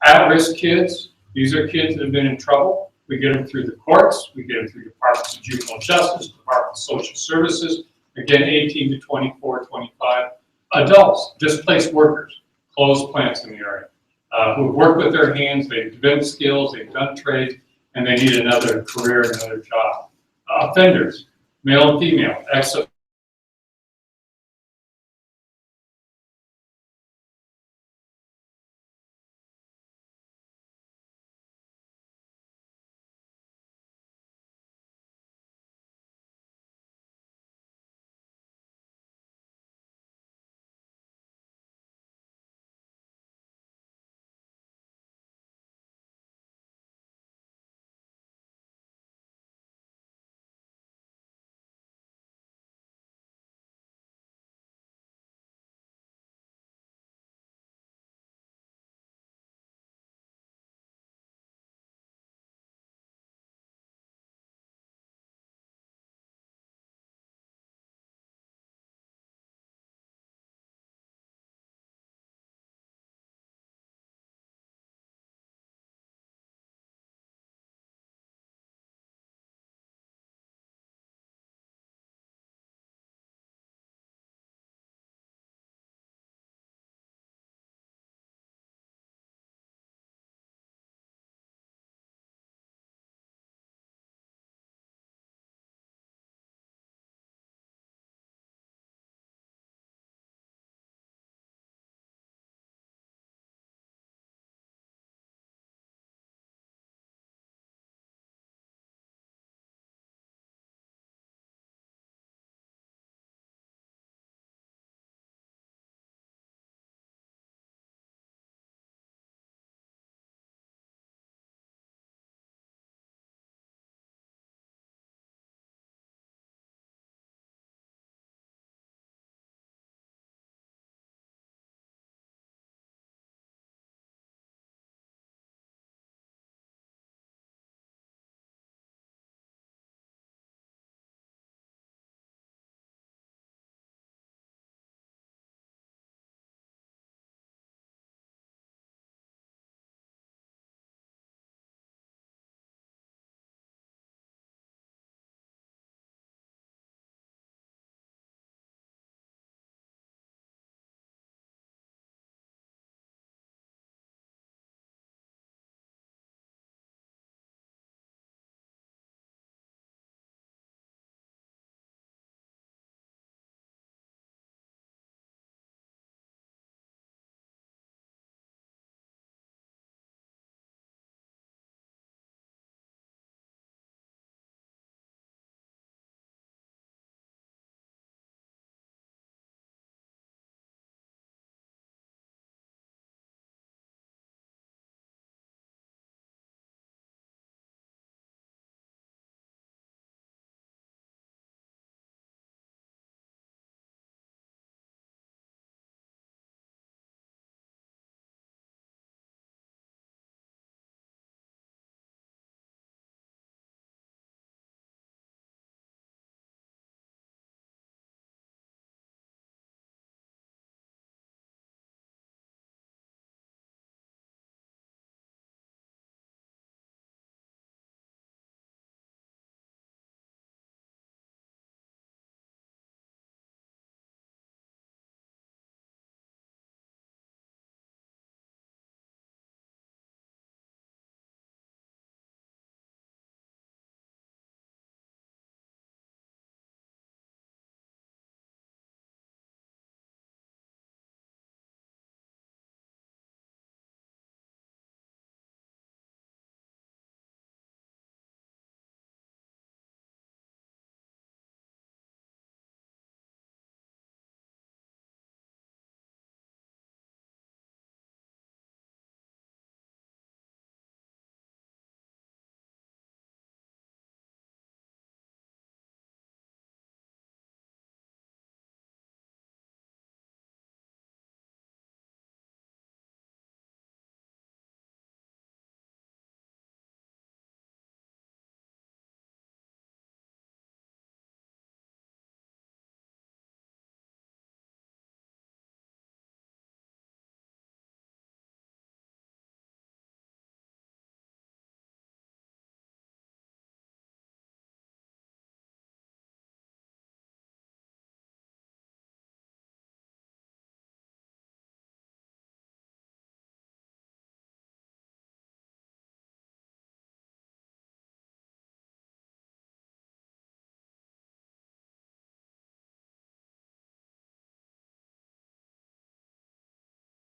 At-risk kids, these are kids that have been in trouble. We get them through the courts, we get them through departments of juvenile justice, departments of social services, again, 18 to 24, 25. Adults, displaced workers, closed plants in the area, who work with their hands, they've developed skills, they've done trades, and they need another career, another job. Offenders, male and female,